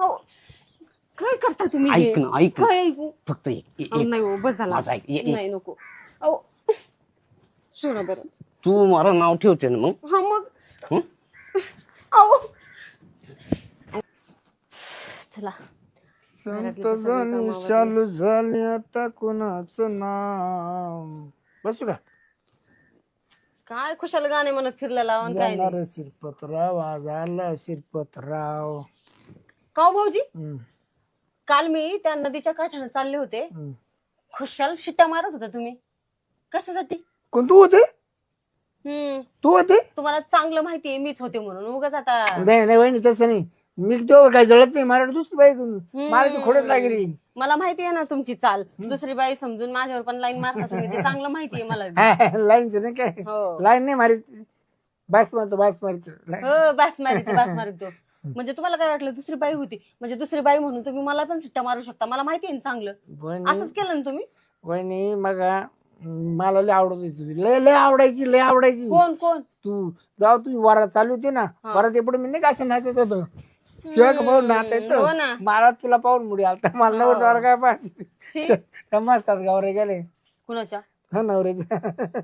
अहो, काय करता तुम्ही हे? ऐक ना, ऐक ना. काय ऐकू? फक्त अहो, नाही हो, बस झाला. माझं ऐक, नाही नको. अहो सोडा बरं. तू मला नाव ठेवते ना मग. हा मग हं? अहो चला संत झाली चालू झाली आता कोणाचं नाव. बसू का? काय खुशाल गाणे म्हणत फिरलेला आणि काय नाही. जाणार शिरपतराव आज आला शिरपतराव. का हो भाऊजी हम्म, काल मी त्या नदीच्या काठाने चालले होते. हम्म. खुशाल शिट्ट्या मारत होता तुम्ही कशासाठी? कोण तू होते? तू होते? तुम्हाला चांगलं माहितीये मीच होते म्हणून उगाच आता. नाही नाही वहिनी तसं नाही. मी तो काय जळत नाही मला दुसरी बाई मला खोडत लागली. मला माहितीये ना तुमची चाल. दुसरी बाई समजून माझ्यावर पण लाईन मारता तुम्ही ते चांगलं माहितीये मला. लाईनच नाही काय हो लाईन नाही मारी बास मारतो बास मारतो. हो बास मारितो. म्हणजे तुम्हाला काय वाटलं दुसरी बाई होती म्हणजे दुसरी बाई म्हणून तुम्ही मला पण शिट्ट्या मारू शकता. मला माहितीये ना चांगलं. वहिनी असंच केलं ना तुम्ही. वहिनी मग मला लय आवडत होती तुझी लय लय आवडायची. कोण तू जाऊ तुम्ही वरात चालू होती ना वरात एपुढे मी नाही का असं नाचत होतो तुझ्या पाहून हो नाचायचं. ना. मला तुला पाहून मुडी आलता मला नवर द्वारा काय पाहिजे शी, मस्तात गावरे गेले कुणाच्या हा नवऱ्याच्या.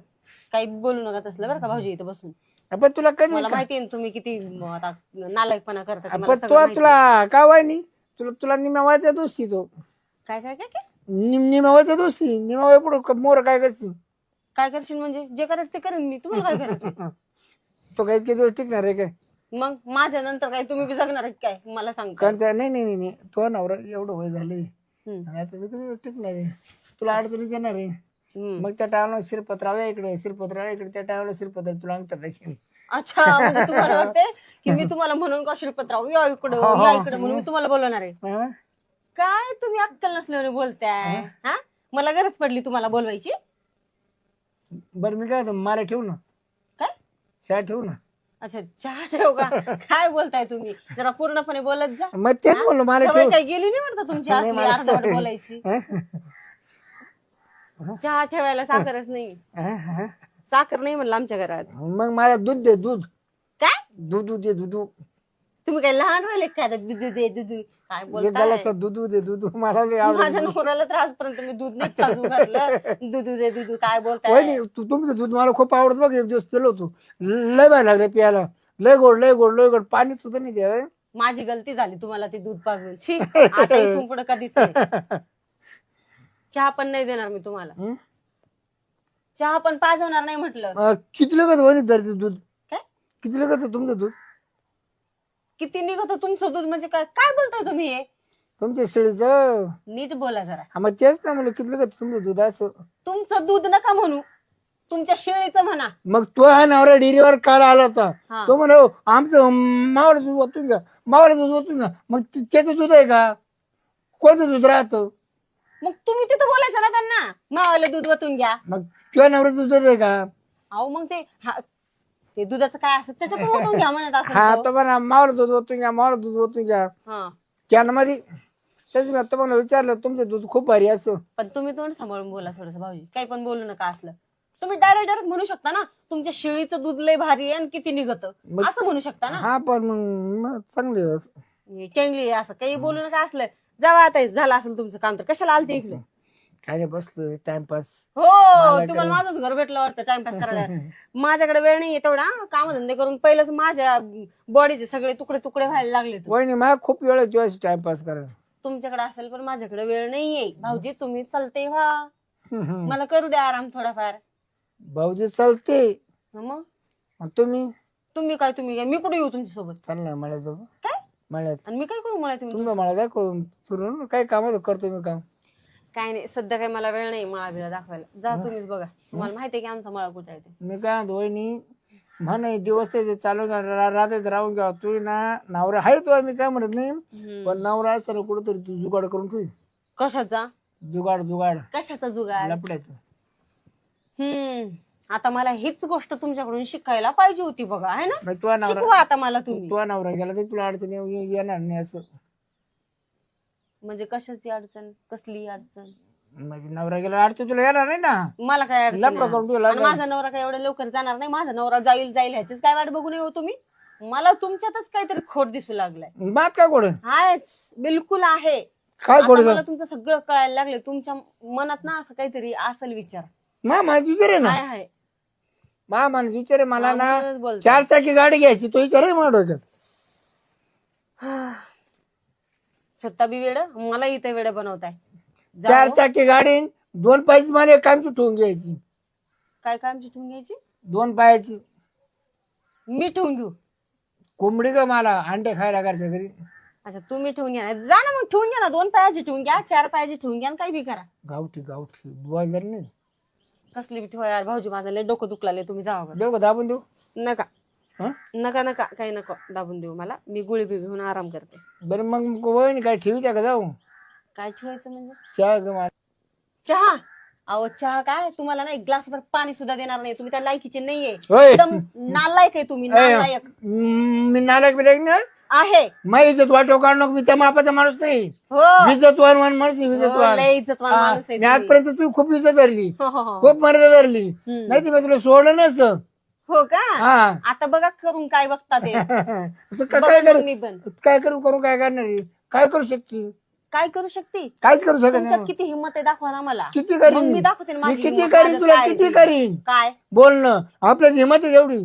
काही बोलू नका तसलं बरं का भाऊजी इथं बसून. पण तुला कधी मला माहितीये ना तुम्ही किती आता नालायकपणा करता ते मला पण सगळं तो माहितीये. तुला काय वाहिनी तुला निमावायचा दोस्ती तो काय काय काय काय निमावायचा दोस्ती निमावाय पुढे मोर काय करशील काय करशील म्हणजे जे करायचं ते करेन मी. तुम्हाला काय करायचं? तो काही किती दिवस टिकणार आहे काय मग माझ्या नंतर काय तुम्ही बी जगणार आहे काय मला सांगता? कारण नाही नाही नाही तो नवरा एवढं वय झाले हम्म. आणि आता तो किती दिवस टिकणार आहे तुला अडचणीत येणार आहे. हम्म. मग त्या टायमाला शिरपतराव इकडे त्या टायमाला शिरपत्र तुला अंगठा दाखीन. अच्छा म्हणजे तुम्हाला वाटते की मी तुम्हाला म्हणून का शिरपतराव या इकडं या इकडं म्हणून मी तुम्हाला बोलवणार आहे. हा? काय तुम्ही अक्कल नसल्याने बोलताय हा? मला गरज पडली तुम्हाला बोलवायची. बरं मी काय मला ठेवू ना काय? चहा ठेवू ना. अच्छा चहा ठेव का? काय बोलताय तुम्ही? जरा पूर्णपणे बोलत जा. मग तेच बोललो मला सवय ठेव. काय गेली नाही वाटतं तुमची नाही, असली मला अर्धवट सवय. बोलायची. हा? चहा ठेवायला साखरच नाही. हा, हा. साखर नाही म्हणलं आमच्या घरात. मग मला दूध दे दूध काय दूध दे दूध तुम्ही काय लहान राहिले काय आता दुधू दे दुधू काय बोलताय? दूध दे दूध मला लय आवडत. माझ्या नवऱ्याला त्रास पर्यंत मी दूध नाही पाजून घातलं. दुधू दे दुधू काय बोलताय? वहिनी तुमचं दूध मला खूप आवडत बघ एक दिवस पिलो होतो लय बाय लागले प्यायला लय गोड पाणी सुद्धा नाही द्या. माझी गलती झाली तुम्हाला ते दूध पाजून. छी आता इथून पुढे कधीच नाही. चहा पण नाही देणार मी तुम्हाला. हं? चहा पण पाजवणार नाही म्हटलं. किती लगत वहिनी धरते दूध काय किती लगत तुमचं दूध किती निघत तुमचं दूध म्हणजे काय काय बोलताय तुम्ही हे? तुमच्या शेळीचं. नीट बोला जरा. हा मग तेच ना म्हणलं किती लगत तुमचं दूध असं. तुमचं दूध नका म्हणू तुमच्या शेळीचं म्हणा. मग तो हा नवरा डेअरीवर काल आला होता हा. तो म्हणा आमचं मावळ दूध ओतून घ्या मग त्याचं दूध आहे का कोणतं दूध राहतं. मग तुम्ही तिथं बोलायचं ना त्यांना मावाला दूध वतून घ्या. मग किंवा नवऱ्याचं दूध आहे का. अहो मग ते दुधाचं काय असत त्याच्यातून वतून घ्या म्हणत हा असं. तो म्हणा मावळ दूध ओतून घ्या हा कॅनमध्ये. त्याच मी आता मला विचारलं तुमचं दूध खूप भारी असं. पण तुम्ही तोंड सांभाळून बोला थोडस भाऊजी. काही पण बोलू नका असलं. तुम्ही डायरेक्ट म्हणू शकता ना तुमच्या शेळीचं दूध लय भारी आहे आणि किती निघत असं म्हणू शकता ना. हा पण मग चांगले चेंगली असं काही बोलू नका असलं. जावा आता झालं असेल तुमचं काम तर कशाला आलते इकडे. काय नाही बसलं टाइमपास. हो तुम्हाला माझंच घर भेटलं वाटतं टाइमपास करायला. माझ्याकडे वेळ नाहीये तेवढा कामधंदे करून पहिलंच माझ्या बॉडीचे सगळे तुकडे तुकडे व्हायला लागले. वहिनी मला खूप वेळ तुझ्याशी टाइमपास करायला. तुमच्याकडे असेल पण माझ्याकडे वेळ नाहीये भाऊजी. तुम्ही चालते व्हा हम्म. मला करू द्या आराम थोडाफार. भाऊजी चालते मग आणि तुम्ही तुम्ही काय मी कुठे येऊ तुमच्या सोबत? चालणार मला जाऊ काय मळ्यात आणि मी काय करू मला तुम्ही? तुमचं मला दाखव फिरून काय काम करतो मी काम. काय नाही सध्या काय मला वेळ नाही मळा बिळा दाखवायला. जा तुम्हीच बघा. तुम्हाला माहितीये की आमचा मळा कुठे आहे ते. मी काय म्हणतो वहिनी म्हणे दिवस ते चालू राहते राहून घ्या तू ना नवरा आहे तो मी काय म्हणत नाही पण नवरा असताना कुठंतरी तू जुगाड करून ठेवी. कशाचा जुगाड कशाचा जुगाड? लपड्याचं. आता मला हीच गोष्ट तुमच्याकडून शिकायला पाहिजे होती बघा आहे ना. मग तुझा शिकवा आता मला तुम्ही. तुझा नवरा गेला तर तुला अडचण येणार नाही असं. म्हणजे कशाची अडचण कसली अडचण? म्हणजे नवरा गेला अडचण तुला येणार नाही ना. मला काय अडचण लपडा आहे? करून तुला आणि माझा नवरा काय एवढ्या लवकर जाणार नाही. माझा नवरा जाईल ह्याचीच काय वाट बघू नये हो तुम्ही. मला तुमच्यातच काहीतरी खोट दिसू लागलाय. बात काय गोड हायच, बिलकुल आहे. काय आता गोड मला तुमचं सगळं कळायला लागले. तुमच्या मनात ना असं काहीतरी असेल विचार. माणूस विचार आहे ना, हाय हाय. माणूस विचार आहे मला ना, म्हणूनच बोलते. 4 चाकी गाडी घ्यायची तो विचार आहे माझ्या डोक्यात. स्वतः बी वेड, मला इथे वेड बनवताय. 4 चाकी गाडी 2 पायाची मला कामची ठेवून घ्यायची. काय कामची ठेवून घ्यायची? 2 पायाची मी ठेवून घेऊ? कोंबडी का मला अंडे खायला घरच्या घरी. अच्छा, तुम्ही ठेवून घ्या. जा ना मग, ठेवून घ्या ना. 2 पायाची ठेवून घ्या, 4 पायाची ठेवून घ्या, काही बी करा. गावठी बॉयलर नाही कसली बी ठेवा यार. भाऊजी माझं लय डोकं दुखलाय, तुम्ही जावा बरं. देऊ का दाबून देऊ? नका हं? नका नका, काही नको दाबून देऊ मला. मी गुळी बी घेऊन आराम करते. बरं मग वहिनी काय ठेवी त्या का जाऊ? काय ठेवायचं म्हणजे? चहा ग मला. चहा? अहो चहा काय, तुम्हाला ना 1 ग्लासभर पाणी सुद्धा देणार नाही. तुम्ही त्या लायकीचे नाहीये. होय. एकदम नालायक आहे तुम्ही, नालायक मी नालायक बिलायक ना आहे. माझी इज्जत वाटव काढू नको. मी त्या मापाचा माणूस नाही. हो, इज्जतवान माणूस आहे, हो, इज्जतवान. लय इज्जतवान माणूस आहे मी तुम्ही. आजपर्यंत तू खूप इज्जत धरली, हो, हो, हो. खूप मर्यादा धरली. नाही तर मी तुला सोडलं नसतं. हो का? हा आता बघा करून काय बघता ते. तर काय बघा करू? मी पण काय करू काय करणार आहे? काय करू शकते? काय करू शकते. काहीच करू शकत तुमच्यात नाही. किती हिंमत आहे दाखवा ना मला. किती मग करीन मी दाखवते ना मी माझी किती हिंमत, करीन माझं तुला काय किती आहे. करीन काय? बोलणं आपल्याच हिंमत आहे एवढी.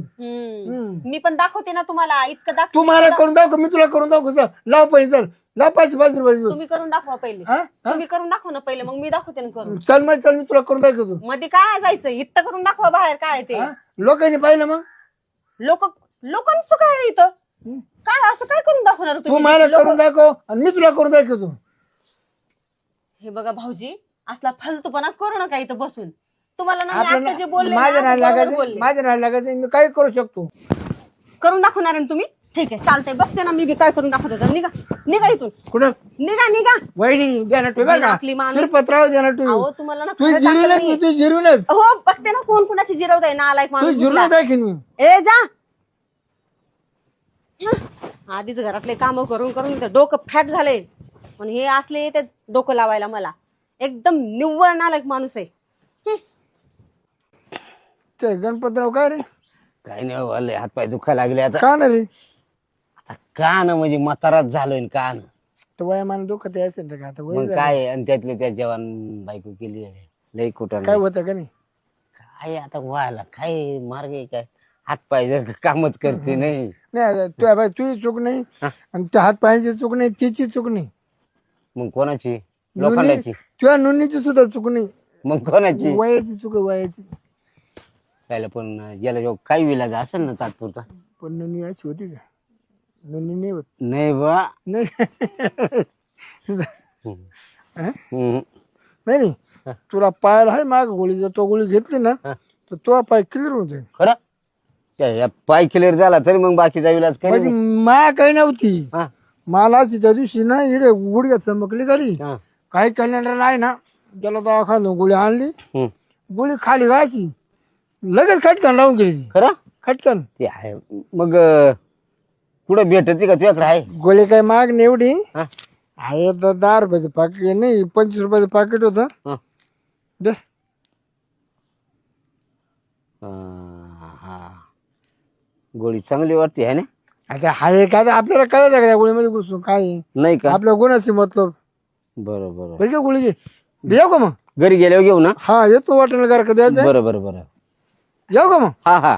मी पण दाखवते ना तुम्हाला. इतकं तू दाखवते मला ना. करून दाखव, मी तुला करून दाखव. लाव पैसे चल, लाव 500 रुपये. तुम्ही करून दाखवा पहिले. हा? हा? तुम्ही करून दाखवा ना पहिले, मग मी दाखवते ना करून. चल मी तुला करून दाखवतो. मध्ये काय जायचं, इतकं करून दाखवा बाहेर काय ते. हा? लोकांनी पाहिलं मग लोकांचं काय आहे इथं? काय असं काय करून दाखवणार तू तुम्ही? मला करून दाखव आणि मी तुला करून दाखवतो. हे बघा भाऊजी, असला फालतूपणा करू नका इथं बसून. तुम्हाला ना मी आपलं आता जे बोलले ना, माझ्या ते नाही बरोबर लागायचं, बोलले. माझ्या नाही लागायचं. मी काही करू शकतो. करून दाखवणार आहे ना तुम्ही? ठीक आहे, चालतंय. बघते ना मी बी काय करून दाखवते तर. निघा इथून. कुठं निघा. वहिनी द्याना ठेवा का? आपली माणूस. शिरपत्राव द्याना ठेव. अहो तुम्हाला ना तू खरं जिरूनच दाखवलं मी मी. तू जिरूनच हो, बघते ना कोण कुणाची जिरवताय ना. आलाय तू माणूस जिरूनच कुठला. दाखीन मी. ए जा. आधीच घरातले काम करून करून इथं डोकं फॅट झाले, पण हे असले ते डोकं लावायला मला. एकदम निव्वळ नालायक माणूस आहे. ते गणपतराव काय रे? काय नाही वाले, हातपाय दुखायला लागले आता. का ना रे? आता कान म्हणजे म्हाताराच झालोय न कान. तर वयामान दुखत असेल तर का आता वय मग झालं. काय, आणि त्यातले त्या जवान बायको केली आहे. लई कुठं काय होतं का नाही? काय आता व्हायला काय मार्ग आहे काय? हातपाय जर कामच करते नाही. नाही तुझी चूक नाही आणि त्या हात पायाची चूक नाही, तिची चूक नाही. मग कोणाची? लोखंडाची. तुझ्या नोंदणीची सुद्धा चूक नाही, मग कोणाची? वयाची चूक आहे वयाची. त्याला पण याला जो काही विलाज असेल ना तात्पुरता. पण नोंदणी अशी होती का? नोंदणी नाही होत. नाही बा. नाही हम्म. नाही तुला पायाला आहे माग गोळी, जर तो गोळी घेतली ना तर तो पाय क्लिअर होते. खरं या पाय क्लिअर झाला तरी मग बाकीचा विलाज काही माझी माया काही नव्हती. हा. मला त्या दिवशी ना इकडे गुडघ्यात चमकली घरी. हा. काही कॅलेंडर आहे ना, त्याला दवाखाना गोळी आणली, हम्म. गोळी खाली घायची, लगेच खटकन लावून गेली. खरं खटकन ते आहे. मग कुठं भेटते का तुझ्याकडे आहे? गोळी काय माग नाही एवढी हा. आहे तर 10 रुपयाचं पाकिट नाही, 25 रुपयाचं पाकिट होतं. हा. दे. हा. गोळी चांगली वाटते आहे ना? आता हाय का, आपल्याला कळत का त्या गोळीमध्ये घुसून काय आहे? नाही का? आपल्या गुणाची मतलब. बरं बरं. बरं का गोळी घे, येऊ का मग? घरी गेल्यावर घेऊ ना? हा येतो वाटेल का द्यायचं. बरं बरं बरं. येऊ का मग? हा हा.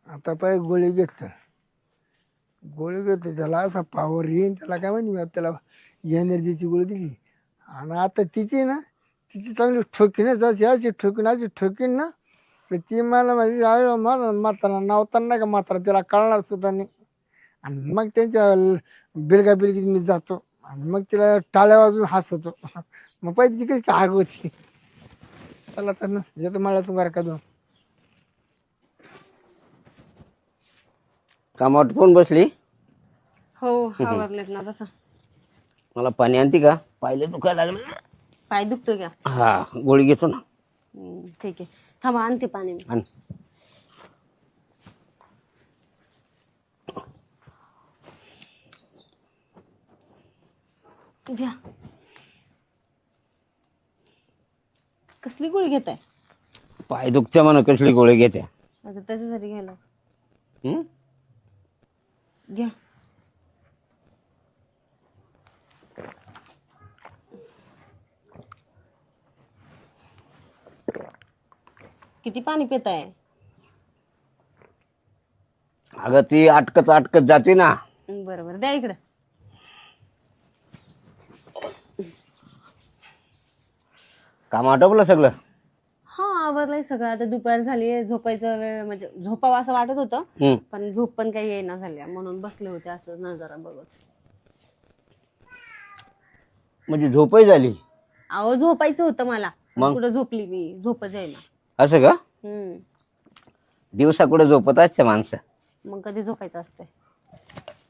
आता पाय गोळी घेतलं, त्याला असा पावर येईन, त्याला काय माहिती, त्याला एनर्जीची गोळी दिली. आणि आता तिची ना, तिची चांगली ठोकीनच अशी ठोकीन ना, ती मला माझी माझा म्हातारा नावताना का म्हातारा त्याला कळणार सुद्धा नाही. आणि मग त्यांच्या बिलगीत मी जातो आणि मग तिला टाळ्या वाजून हसतो. मग पाहिजे तिची कशी आग होती. चला तर ना येतो मला तुम्हाला का दोन कामावर पण बसली. हो, आवरलेत ना. बसा. मला पाणी आणते का? पाहिलं दुखायला लागलं. पाय दुखतोय का? हा, गोळी घेतो ना. ठीक आहे, थांबा आणते पाणी मी. आण. घ्या. कसली गोळी घेताय? पाय दुखच्या म्हणा कसली गोळी घेत्या. आता त्याच्यासाठी घ्यायला हं? घ्या. किती पाणी पिताय? अगं ती अटकत अटकत जाते ना. बरोबर, द्या इकडं. काम आटोपलं सगळं. हा आवरलंय सगळं. आता दुपार झाली, झोपायचं वेळ म्हणजे झोपावं असं वाटत होतं, हं. पण झोप पण काही येईना झाल्या म्हणून बसले होते असं नजारा बघत. म्हणजे झोपही झाली. अहो झोपायचं होतं मला, मग? कुठं झोपली मी, झोपच येईना. असं का? हम्म. दिवसा कुठे झोपत असते माणसं. मग कधी झोपायचं असतंय?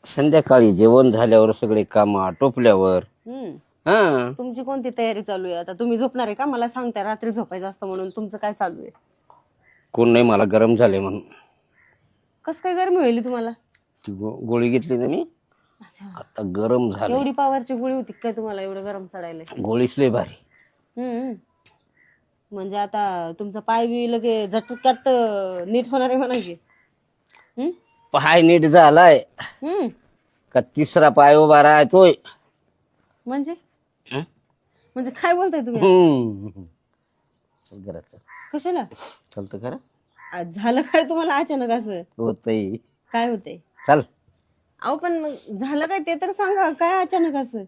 संध्याकाळी जेवण झाल्यावर सगळे काम आटोपल्यावर. हम्म. हा. तुमची कोणती तयारी चालू आहे आता? तुम्ही झोपणार आहे का? मला सांगताय रात्री झोपायचं असतं म्हणून. तुमचं काय चालू आहे? कोण नाही, मला गरम झाले म्हणून. कसं काय गरमी होईल तुम्हाला? ती गोळी घेतली ना मी, अच्छा, आता गरम झालं. एवढी पावरची गोळी होती काय तुम्हाला एवढं गरम चढायला? गोळीच लय भारी. हम्म. म्हणजे आता तुमचा पाय बी लगे झटक्यात नीट होणार आहे म्हणा की. हम्म. पाय नीट झालाय हम्म. का तिसरा पाय उभा राहतोय. म्हणजे हं? म्हणजे काय बोलताय तुम्ही? हम्म. चल घरात चल. कशाला? चलतं खरं आज झालं काय तुम्हाला अचानक असं? होतय. काय होतंय? चल. अहो पण मग झालं काय ते तर सांगा. काय अचानक असं?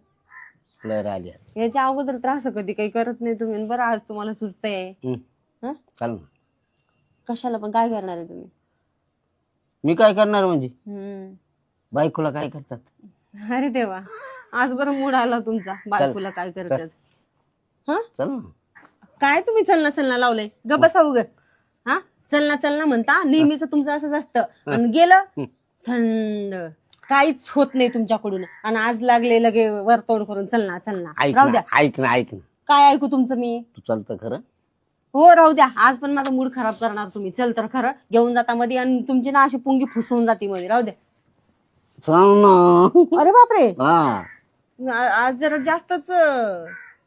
लहर आली. याच्या अगोदर त्रास कधी काही करत नाही तुम्ही, बरं आज तुम्हाला सुचतंय. हं? चल ना. कशाला पण काय करणार आहे तुम्ही? मी काय करणार म्हणजे? हम्म. बायकोला काय करतात? अरे देवा, आज बरं मूड आला तुमचा. बायकोला काय करतात? हा, चल ना. काय तुम्ही चलना चलना लावलंय? ग बसा उग. हा, चलना चलना म्हणता नेहमीच तुमचं असंच असतं. आणि गेलं थंड, काहीच होत नाही तुमच्याकडून. आणि आज लागले लगे वरतोड करून चलना चलना. ऐक राहू ना, द्या. ऐक ना, ऐक ना. काय ऐकू तुमचं मी? तू चालतं खरं? हो राहू द्या. आज पण माझा मूड खराब करणार तुम्ही. चल तर खरं घेऊन जाता मध्ये आणि तुमची ना अशी पुंगी फुसवून जाती मध्ये. राहू द्या. चल ना. अरे बापरे, हा. आज जरा जास्तच.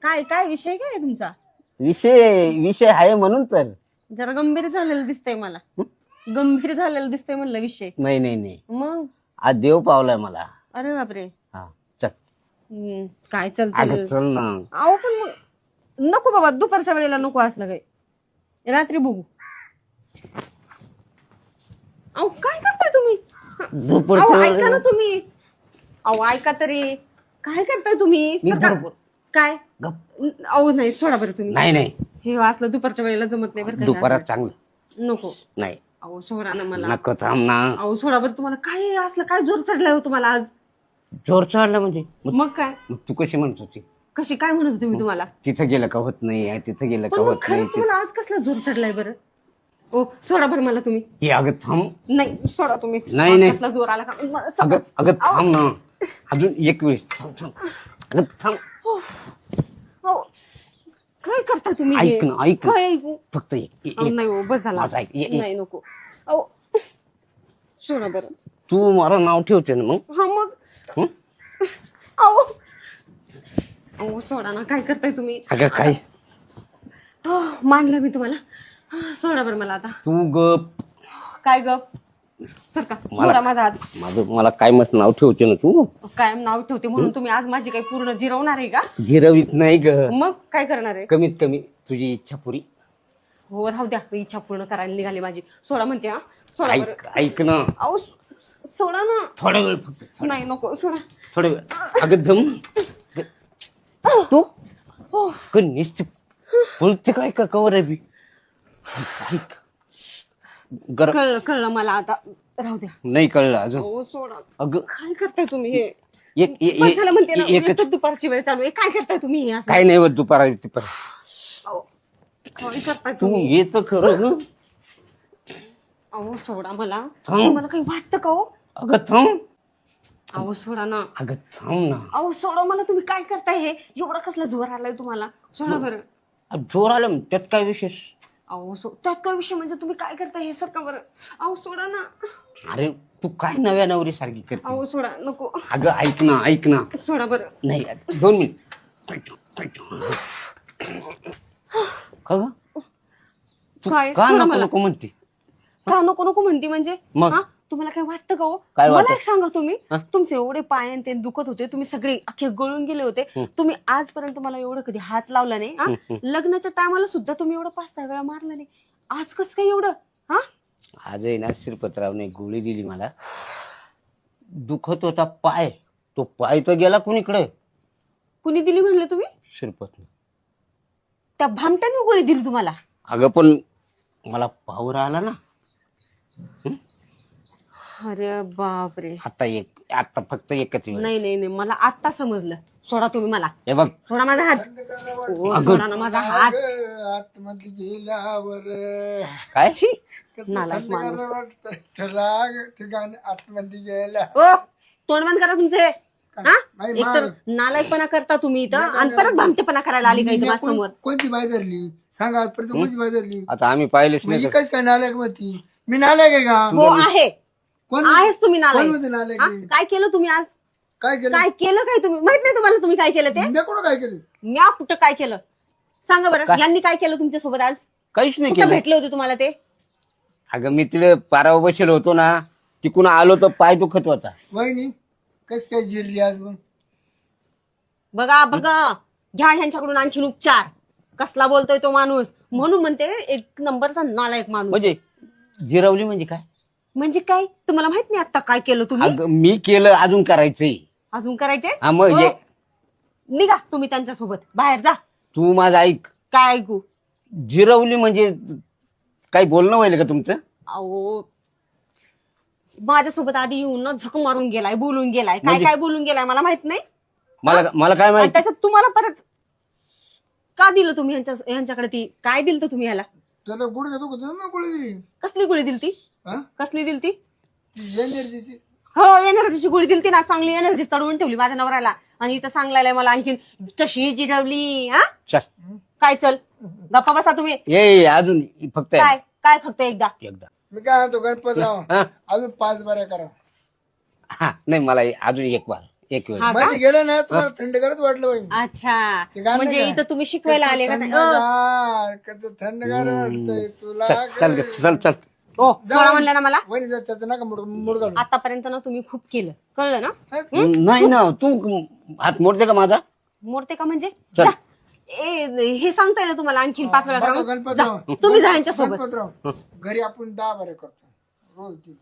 काय काय विषय काय आहे तुमचा? विषय आहे म्हणून तर. जरा गंभीर झालेलं दिसतंय मला. गंभीर झालेलं दिसतंय म्हणलं विषय. नाही नाही नाही, मग आज देव पावलाय मला. अरे बापरे. हा चल. काय चल अगं चल. चल ना. अहो पण मग नको बाबा, दुपारच्या वेळेला नको असलं काही. रात्री बघू. अहो काय करताय तुम्ही? अहो ऐका ना तुम्ही. अहो ऐका तरी. काय करताय तुम्ही? काय? अहो नाही, सोडा बरं तुम्ही. नाही नाही, हे असलं दुपारच्या वेळेला जमत नाही बरं का. दुपारात चांगलं नको. नाही. अहो सोडा ना मला. नको, थांब ना. अहो सोडा बरं. तुम्हाला काय असलं, काय जोर चढलाय हो तुम्हाला आज? जोर चढला म्हणजे? मग काय? मग तू कशी म्हणत होती? कशी काय म्हणत होते मी तुम्हाला? तिथं गेलं का होत नाही, तिथं गेलं का पण मग होत नाही. खरंच तुम्हाला आज कसला जोर चढलाय बरं? ओ सोडा बरं मला तुम्ही. हे अगं थांब. नाही सोडा तुम्ही. नाही, आज नाही. कसला जोर आला का? अगं अगं थांब ना. अजून एक वेळेस थांब थांब. अगं थांब. अहो, काय करताय तुम्ही हे? ऐक ना, ऐक ना. काय ऐकू? फक्त अहो, नाही हो, बस झाला. माझं ऐक. नाही नको. अहो सोडा बरं. तू मला नाव ठेवते ना मग. हा मग. हं? अहो अहो सोडा ना. काय करताय तुम्ही? अगं काय? मानलं मी तुम्हाला. सोडा बरं मला आता. तू गप. काय गप? सरका सोडा माझा हात. मला काय मस्त नाव ठेवते ना तू. कायम नाव ठेवते म्हणून तुम्ही आज माझी काही पूर्ण जिरवणार आहे का? गिरवीत नाही ग. मग काय करणार आहे? कमीत कमी तुझी इच्छा पुरी. हो राहू द्या. इच्छा पूर्ण करायला निघाली माझी. सोडा म्हणते. हा सोडा बरं. ऐक ना. अहो सोडा ना. थोडा वेळ फक्त. नाही नको. सोडा. थोडा वेळ. अगं दम. तू निश्चित बोलते काय का कवर आहे बी. ऐक. कळलं कळलं मला आता. राहू द्या. नाही कळलं अजून. हो सोडा. अगं काय करताय तुम्ही हे? एक झालं म्हणते ना. एकच. एकच दुपारची वेळ चालू आहे. काय करताय तुम्ही हे असं? काय नाही होत दुपारा. अहो, काय करताय तू तुम्ही? येत खरं ना. अहो सोडा मला. थांब. मला काही वाटतं का हो? अगं थांब. अहो सोडा ना. अगं थांब ना. अहो सोडा मला. तुम्ही काय करताय हे? एवढा कसला जोर आलाय तुम्हाला? सोडा बरं. जोर आला त्यात काय विशेष? अहो त्यात काय विषय म्हणजे तुम्ही काय करताय हे? सरका बरं. अहो सोडा ना. अरे तू काय नव्या नवरी सारखी करते? अहो सोडा. नको. अगं ऐक ना, ऐक ना. सोडा बरं. नाही 2 मिनिट. का ग? तू काय? का सोडा नको मला. नको म्हणते? का नको नको म्हणती म्हणजे मग? हा? तुम्हाला काय वाटतं का हो? काय मला वाटतं? एक सांगा तुम्ही, हा? तुमचे एवढे पाय आणि ते दुखत होते, तुम्ही सगळे अख्खे गळून गेले होते, तुम्ही आजपर्यंत मला एवढं कधी हात लावला नाही हा? लग्नाच्या टायमाला सुद्धा तुम्ही एवढं 5-6 वेळा मारला नाही, आज कसं काय एवढं हा? आज आहे ना श्रीपतरावने गोळी दिली मला, दुखत होता पाय, तो पाय तर गेला कुणीकडे? कुणी दिली म्हणले तुम्ही? श्रीपत. त्या भामट्याने गोळी दिली तुम्हाला? अगं पण मला पावर आला ना. अरे बापरे. आता फक्त एकच वेळ. नाही नाही नाही, मला आत्ता समजलं. सोडा तुम्ही मला, हे बघ, सोडा माझा हात. ओ, सोडा ना माझा हात. आतमध्ये गेल्यावर काय? कसं नालायक थंडगार माणूस. वाटतं. त्याला ठिकाणी आतमध्ये गेल्या ओ तोंड बंद करा तुमचे हा? नाही, एकतर नालायकपणा करता तुम्ही इथं आणि परत भामटेपणा करायला आली का इथं माझ्यासमोर? कोणती बाई धरली सांगा आजपर्यंत कोणती बाई धरली? आता आम्ही पाहिलेच नाही म्हणजे तर. कस काय नालायक होती? मी नालायक आहे का? हो आहे, कोण आहेच तुम्ही कोण नालायक. म्हणते नालायक हा? आहे? काय केलं तुम्ही आज? काय केलं? काय केलं काय तुम्ही? माहित नाही तुम्हाला तुम्ही काय केलं ते? मी कुठं काय केलं? म्या कुठं काय केलं सांगा बरं. यांनी काय केलं तुमच्यासोबत आज? काहीच नाही कुठं केलं. भेटले होते तुम्हाला ते? अगं मी तिला पारावर बसेल होतो ना, तिकून आलो तर पाय दुखत होता. वहिनी कस काय जिरली आज मग? बघा बघा, घ्या ह्यांच्याकडून आणखीन उपचार. कसला बोलतोय तो माणूस, म्हणून म्हणते एक नंबरचा नालायक माणूस. म्हणजे जिरवली म्हणजे काय? म्हणजे काय तुम्हाला माहित नाही आता काय केलं तुम्ही? अगं मी केलं, अजून करायचंय. अजून करायचे? हा मग हो. हे निघा तुम्ही त्यांच्यासोबत बाहेर जा. तू माझं ऐक. काय ऐकू? जिरवली म्हणजे काही बोलणं व्हायला का तुमचं? अहो माझ्यासोबत आधी येऊन ना झक मारून गेलाय, बोलून गेलाय. काय म्हणजे? काय बोलून गेलाय मला माहित नाही. मला मला काय आणि माहिती? त्याच्यात तुम्हाला परत का दिलं तुम्ही यांच्याकडे? ती काय दिलं तुम्ही याला? त्याला गुड घेतो का तुम्ही? गोळी दिली कसली गोळी दिली ती? हा? कसली दिली ती? ती एनर्जीची. हो एनर्जीची गोळी दिली ना, चांगली एनर्जी चढवून ठेवली माझ्या नवऱ्याला. आणि इथं सांगलाय मला आणखीन कशी जिरवली हा? चल काय चल गप्पा बसा तुम्ही. ये अजून फक्त काय काय फक्त एकदा? एकदा. मी काय म्हणतो गणपतराव हा? अजून 5 बाऱ्या करा. हा नाही, मला अजून एक बार, एक वेळ. हा का? मध्ये गेलं ना तुम्हाला थंडगारच वाटलं पाहिजे. अच्छा, ते गाणं म्हणजे काय? इथं तुम्ही शिकवायला आले का? थंडगार कसं थंडगार वाटतंय तुला. चल चल ग, चल चल. ओ सोडा म्हणलं ना मला. वहिनी जर त्याचं नका मुडगा आतापर्यंत ना तुम्ही खूप केलं, कळलं ना? नाही ना, तू हात मोडते का माझा? मोडते का म्हणजे? चल. जा. हे सांगताय ना तुम्हाला आणखीन 5 वेळा करा. गणपतराव जा. तुम्ही जा यांच्यासोबत. गणपतराव घरी आपण 10 बाऱ्या करतो रोज ती.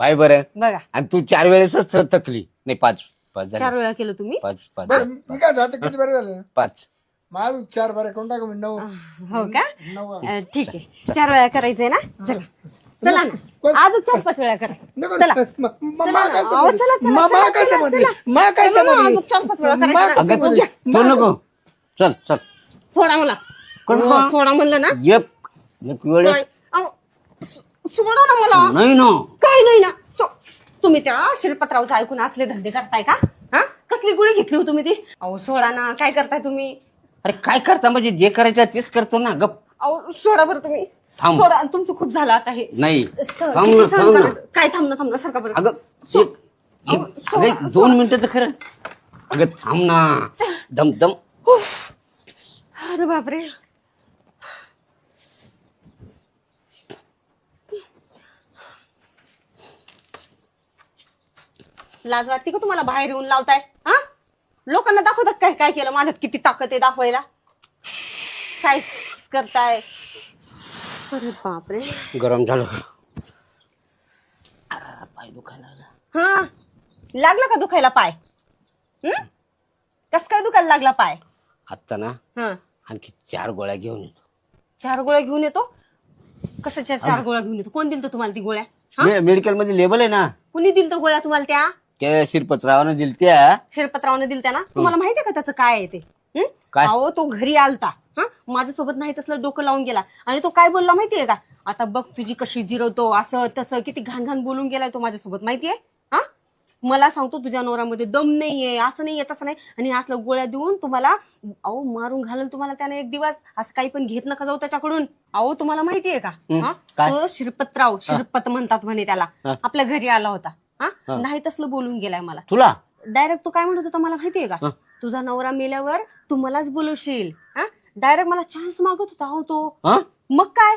पाय बरं. बघा आणि तू 4 वेळेसच थकली. नाही 5 झाले. 4 वेळा केलं तुम्ही. 5 बरं मी काय जातं किती बाऱ्या झालं? 5. माझं 4 बाऱ्या कोण टाका मी 9. हो का? 9 ठीक आहे, 4 वेळा करायचंय ना. चला चला ना, अजून 4-5 वेळा करा. नको चला. मा काय अहो, चला, चला, मा चला, काय चला, समजली? चला. मा काय चला ना, समजली? अजून 4-5 वेळा मा करायचं. काय अगं समजली? तू नको. चल चल. सोडा मला. कसं? हो, सोडा म्हणलं ना. एक वेळेस काय? अहो, सोडा ना मला. नाही ना. काय नाही ना. तुम्ही त्या शिरपतरावचं ऐकून असले धंदे करताय का? हा? कसली गोळी घेतली हो तुम्ही ती? अहो सोडा ना, काय करताय तुम्ही? अरे काय करता म्हणजे जे करायचं तेच करतो ना. गप. अहो सोडा बरं तुम्ही. थांब. सोडा, तुमचं खूप झालं आता हे. नाही. सहन थांब ना, सहन थांब ना. करायचं. काय थांब ना सारखा बरं. अगं अगं 2 मिनिटं खरं. अगं थांब ना. दम दम. अरे बापरे. लाज वाटते का तुम्हाला? बाहेर येऊन लावताय हा? लोकांना दाखवतात काय काय केलं, माझ्यात किती ताकद आहे दाखवायला. काय करताय? अरे बापरे. गरम झालं. पाय दुखायला लागला. हा लागला का दुखायला पाय? कस काय दुखायला लागला पाय? आता ना हा आणखी 4 गोळ्या घेऊन येतो. 4 गोळ्या घेऊन येतो? कशाच्या 4 गोळ्या घेऊन येतो? कोण दिलं तुम्हाला ती गोळ्या? हा? मेडिकल मध्ये लेबल आहे ना. कुणी दिलं गोळ्या तुम्हाला त्या? त्या शिरपतरावानं दिलत्या. शिरपतरावने दिलत्या ना. तुम्हाला माहितीये का त्याचं काय आहे ते? काय? अहो तो घरी आलता हा, माझ्यासोबत नाही तसलं डोकं लावून गेला. आणि तो काय बोलला माहितीये का? आता बघ तुझी कशी जिरवतो, असं तसं किती घाण घाण बोलून गेलाय तो माझ्यासोबत. माहितीये हा? मला सांगतो तुझ्या नवऱ्यामध्ये दम नाहीये, असं नाहीये तसं नाही. आणि असलं गोळ्या देऊन तुम्हाला अहो मारून घालेल तुम्हाला त्याने एक दिवस. असं काही पण घेत नका जाऊ त्याच्याकडून. अहो तुम्हाला माहितीये का? हा? काय? तो शिरपतराव, शिरपत म्हणतात म्हणे त्याला, आपल्या घरी आला होता हा. नाही तसलं बोलून गेलाय मला. तुला डायरेक्ट तो काय म्हणत होता मला माहितीये का? तुझा नवरा मेल्यावर तू मलाच बोलवशील. डायरेक्ट मला चान्स मागत होता हो तो. हा? मग काय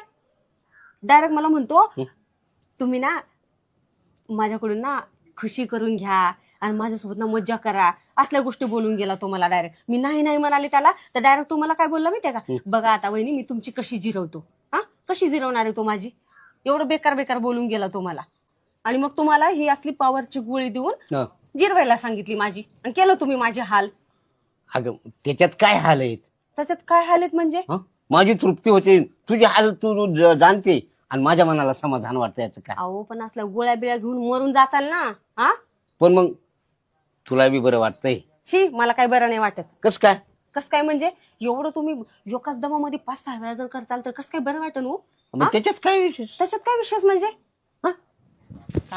डायरेक्ट मला म्हणतो तुम्ही ना माझ्याकडून ना खुशी करून घ्या आणि माझ्यासोबत ना मज्जा करा, असल्या गोष्टी बोलून गेला तो मला डायरेक्ट. मी नाही नाही म्हणाले त्याला, तर डायरेक्ट तो मला काय बोलला माहितीये का, बघा आता वहिनी मी तुमची कशी जिरवतो. हा, कशी जिरवणार आहे तो माझी? एवढं बेकार बेकार बोलून गेला तो मला. आणि मग तुम्हाला ही असली पॉवरची गोळी देऊन जिरवायला सांगितली माझी, आणि केलं तुम्ही माझे हाल. अगं त्याच्यात काय हाल आहेत? त्याच्यात काय हाल आहेत म्हणजे? माझी तृप्ती होते, तुझी हाल तू जाणते, आणि माझ्या मनाला समाधान वाटतं याचं काय? अहो पण असल्या गोळ्या बिळ्या घेऊन मरून जाचाल ना. हा, पण मग तुला बी बरं वाटतंय? छी, मला काय बरं नाही वाटत. कस काय? कस काय म्हणजे? एवढं तुम्ही एकाच दमामध्ये 5-6 वेळा जर करचाल तर कस काय बरं वाटन हो? मग त्याच्यात काय विशेष? त्याच्यात काय विशेष म्हणजे?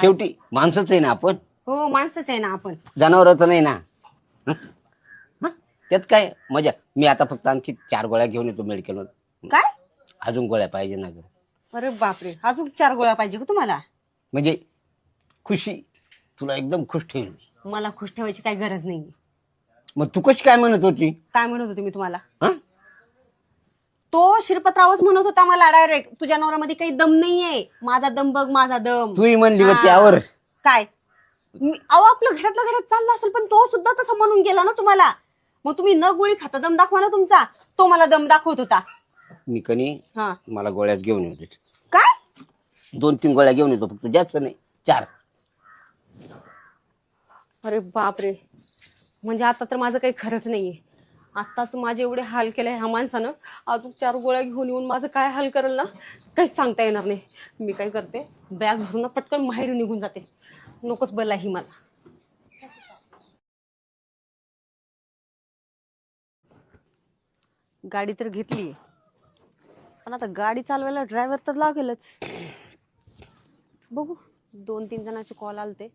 शेवटी माणसंच आहे ना आपण. हो, माणसंच आहे ना आपण. जनावरच नाही ना. त्यात काय मजा? मी आता फक्त आणखी 4 गोळ्या घेऊन येतो मेडिकलवर. काय? अजून गोळ्या पाहिजे ना ग. अरे बापरे, अजून 4 गोळ्या पाहिजे का तुम्हाला? म्हणजे खुशी, तुला एकदम खुश ठेवील. मला खुश ठेवायची काही गरज नाही. मग तू कशी काय म्हणत होती? काय म्हणत होते मी तुम्हाला? तो शिरपतरावच म्हणत होता मला डायरेक्ट, तुझ्या नवऱ्यामध्ये काही दम नाहीये, माझा दम बघ, माझा दम. तूही म्हणली होती यावर. काय? अहो आपलं घरातल्या घरात चाललं असेल, पण तो सुद्धा तसं म्हणून गेला ना तुम्हाला. मग तुम्ही न गोळी खाता दम दाखवा ना तुमचा. तो मला दम दाखवत होता. मी कनी मला गोळ्यात घेऊन येतो. काय? 2-3 गोळ्या घेऊन येतो फक्त, जास्त नाही, 4. अरे बापरे, म्हणजे आता तर माझं काही खरंच नाहीये. आताच माझे एवढे हाल केले ह्या माणसानं, अजून 4 गोळ्या घेऊन येऊन माझं काय हाल करेल ना, काहीच सांगता येणार नाही. मी काय करते, बॅग भरून पटकन माहेरी निघून जाते. नकोच बला ही मला. गाडी तर घेतली, पण आता गाडी चालवायला ड्रायव्हर तर लागेलच. बघू, 2-3 जणांचे कॉल आलते,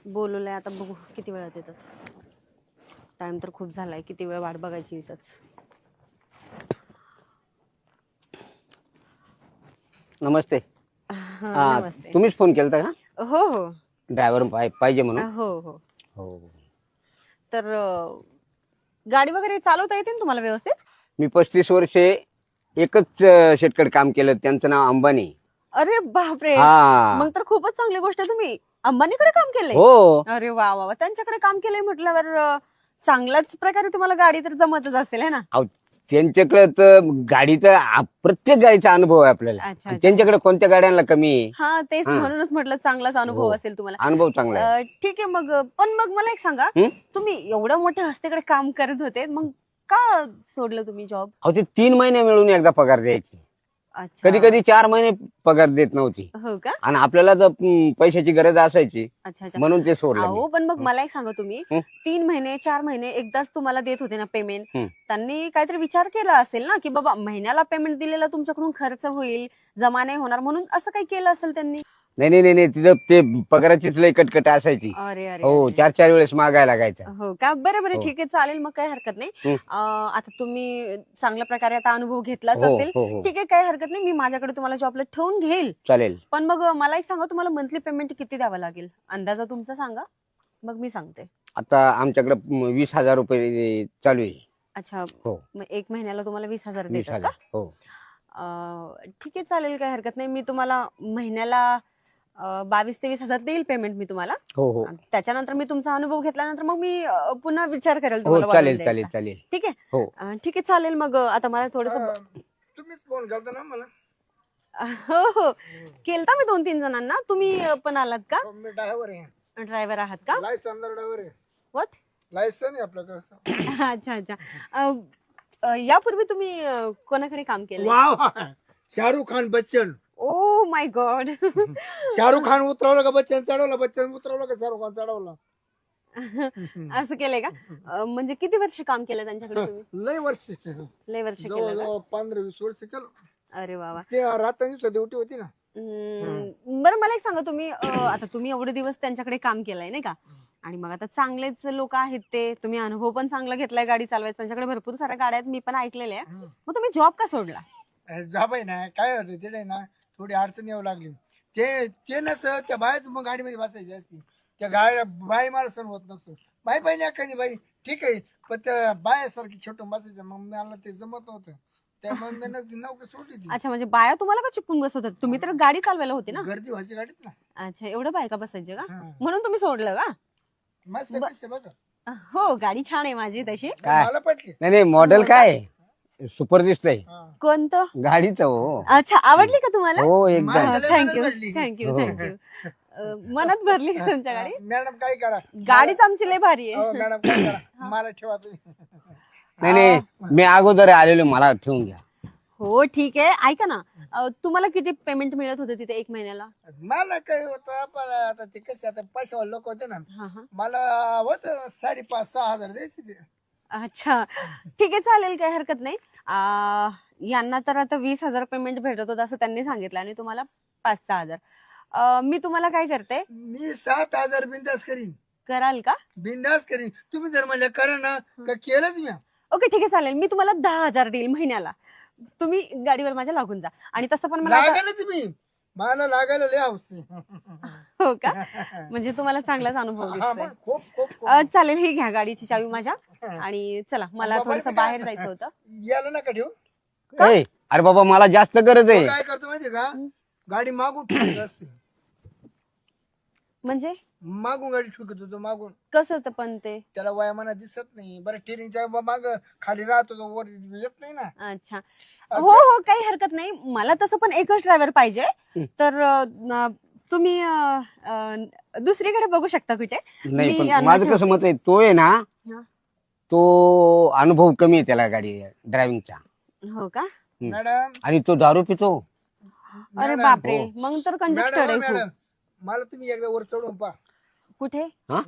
बोलवलंय. आता बघू किती वेळात येतात. टाइम तर खूप झालाय, किती वेळ वाट बघायची इथंच. नमस्ते. नमस्ते. तुम्हीच फोन केलता का? हो हो ड्रायव्हर पाहिजे म्हणून? हो हो. हो. तर गाडी वगैरे चालवता येते ना तुम्हाला व्यवस्थित? मी 35 वर्षे एकच शेतकरी काम केलं, त्यांचं नाव अंबानी. अरे बापरे, हा. मग तर खूपच चांगली गोष्ट आहे. तुम्ही अंबानीकडे काम केलंय? हो. अरे वा वा वा, त्यांच्याकडे काम केलंय म्हटल्यावर चांगल्याच प्रकारे तुम्हाला गाडी तर जमतच असेल है ना? त्यांच्याकडे तर गाडीचा प्रत्येक गाडीचा अनुभव आहे आपल्याला. अच्छा, अच्छा. त्यांच्याकडे कोणत्या गाड्यांना कमी आहे? हा, तेच म्हणूनच म्हटलं चांगलाच अनुभव असेल तुम्हाला. अनुभव चांगला आहे. ठीक आहे. मग पण मग मला एक सांगा, तुम्ही एवढ्या मोठ्या हस्तीकडे काम करत होते, मग का सोडलं तुम्ही जॉब? ते 3 महिने मिळून एकदा पगार द्यायची. अच्छा, कधी कधी 4 महिने पगार देत नव्हती, हो का? आणि आपल्याला जर पैशाची गरज असायची अच्छा अच्छा. म्हणून ते सोडलं. अहो पण मग मला एक सांगा, तुम्ही 3 महिने 4 महिने एकदाच तुम्हाला देत होते ना पेमेंट, त्यांनी काहीतरी विचार केला असेल ना, की बाबा महिन्याला पेमेंट दिलेला तुमच्याकडून खर्च होईल, जमा नाही होणार, म्हणून असं काही केलं असेल त्यांनी? नाही, तिथं ते पगाराचीच लय कटकट असायची. अरे अरे. हो, 4-4 वेळेस मागायला लागायचं. हो का? बरं बरं, ठीक आहे, चालेल, मग काही हरकत नाही. आता तुम्ही चांगल्या प्रकारे आता अनुभव घेतलाच असेल, ठीक आहे, काही हरकत नाही. मी माझ्याकडे तुम्हाला जॉबला ठेवून घेईल. चालेल. पण मग मला एक सांगा, तुम्हाला मंथली पेमेंट किती द्यावं लागेल? अंदाजा तुमचा सांगा, मग मी सांगते. आता आमच्याकडे 20,000 रुपये चालू आहे. अच्छा, हो. मग 1 महिन्याला तुम्हाला 20,000 देतात 20,000. का? हो. ठीक आहे, चालेल, काही हरकत नाही. मी तुम्हाला महिन्याला 22,000 ते 20,000 देईल पेमेंट मी तुम्हाला. हो. त्याच्यानंतर मी तुमचा अनुभव घेतल्यानंतर मग मी पुन्हा विचार करेल हो, तुम्हाला वाढवून चालेल. द्यायचा. ठीक आहे? हो. ठीक आहे, चालेल. मग आता मला थोडस. तुम्हीच फोन करता ना मला? हो हो, केलता मी 2-3 जणांना. तुम्ही पण आलात का? मी ड्रायव्हर आहे. ड्रायव्हर आहात का? लायसन ड्रायव्हर आहे. व्हॉट? लायसन आहे आपलं कसं? अच्छा अच्छा. यापूर्वी तुम्ही कोणाकडे काम केलं? Wow, Shahrukh Khan, Bachchan. Oh my God. Shahrukh Khan उतरवलं का बच्चन चढवलं, बच्चन उतरवलं का शाहरुख खान चढवलं? असं केलंय का? म्हणजे किती वर्ष काम केलं त्यांच्याकडे तुम्ही? लय वर्ष, लय वर्ष केलं का? जवळ 15-20 वर्ष केलं. अरे वा वा. ते रात्री ड्युटी होती ना. बरं, मला एक सांगा, तुम्ही आता तुम्ही एवढे दिवस त्यांच्याकडे काम केलंय नाही का, आणि मग आता चांगलेच लोक आहेत ते, तुम्ही अनुभव पण चांगला घेतलाय गाडी चालवायचा, त्यांच्याकडे भरपूर साऱ्या गाड्या आहेत, मी पण ऐकलेल्या आहे. मग तुम्ही जॉब का सोडला? जॉब आहे ना, काय होतं तिथे ना, थोडी अडचण येऊ लागली. ते नसतं त्या बायच मग गाडीमध्ये बसायची असती. त्या गाड्या बाई मला सण होत नसतो. बाई पाहिजे एखादी बाई ठीक आहे, पण त्या बायासारखी छोटं बसायचं, मग मला ते जमत नव्हतं. त्यामुळे मी नोकरी सोडली ती. अच्छा, म्हणजे बाया तुम्हाला का चिपून बसवतात? तुम्ही तर गाडी चालवायला होती ना. गर्दी व्हायची गाडीत ना. अच्छा, एवढं बायका बसायचे का? हा. म्हणून तुम्ही सोडलं का? मस्त पैसे बघा. हो, गाडी छान आहे माझी तशी. काय? मला पटली. नाही नाही मॉडेल काय सुपर दिसतंय हा. कोणतं? गाडीचं हो. अच्छा, आवडली का तुम्हाला? हो एकदम मला लय थँक्यू मनात पडली. थँक्यू हो. थँक्यू. मनात भरली का तुमच्या गाडी? मॅडम काय करा. गाडीच आमची लय भारी आहे. हो मॅडम काय करा. मला ठेवा तुम्ही. नाही नाही मी अगोदर आलेलो मला ठेवून घ्या. हो ठीक आहे. ऐका ना, तुम्हाला किती पेमेंट मिळत होते तिथे 1 महिन्याला? मला काय होतं पण आता ते कसे आता पैशावाले लोक होते ना. हा हा. मला होत 5,500-6 हजार द्यायचे ते. अच्छा, ठीक आहे, चालेल, काही हरकत नाही. यांना तर आता 20,000 पेमेंट भेटत होतं असं त्यांनी सांगितलं आणि तुम्हाला 5-6 हजार. मी तुम्हाला काय करते, मी 7,000 बिंदास करीन. कराल का? बिंदास करीन. तुम्ही जर म्हणलं करा ना का केलंच मी. ओके ठीक आहे, चालेल. मी तुम्हाला 10,000 देईल महिन्याला. तुम्ही गाडीवर माझ्या लागून जा. आणि तसं पण मला आता- लागायलाच मी. मला लागायला लय हौस आहे. हो का? म्हणजे तुम्हाला चांगलाच अनुभव हा, दिसतोय. मग खूप खूप खूप. चालेल, ही घ्या गाडीची चावी माझ्या. आणि चला, मला बाबा, थोडस काय बाहेर आता? जायचं होतं. याला नका ठेवू. ए, अरे बाबा मला जास्त गरज तो आहे. काय करतो माहितीये का गाडी मागून ठेवत असते. म्हणजे मागून गाडी ठुकत होतो मागून. कसं तर पण ते? त्याला वयामाना दिसत नाही. बरं टेरिंगच्या माग खाली राहतो तो वर येत नाही ना. अच्छा, हो हो, काही हरकत नाही. मला तसं पण एकच ड्रायव्हर पाहिजे. तर तुम्ही दुसरीकडे बघू शकता कुठे. नाही मी पण यांना माझं कसं ठेवते. मत आहे तो आहे ना हा. तो अनुभव कमी आहे त्याला गाडी ड्रायव्हिंगचा हो का? मॅडम आणि तो दारू पितो. अरे मॅडम, बापरे, हो. मग तर कंजेस्टेड आहे मॅडम खूप. मला तुम्ही एकदा वर चढून पहा कुठे?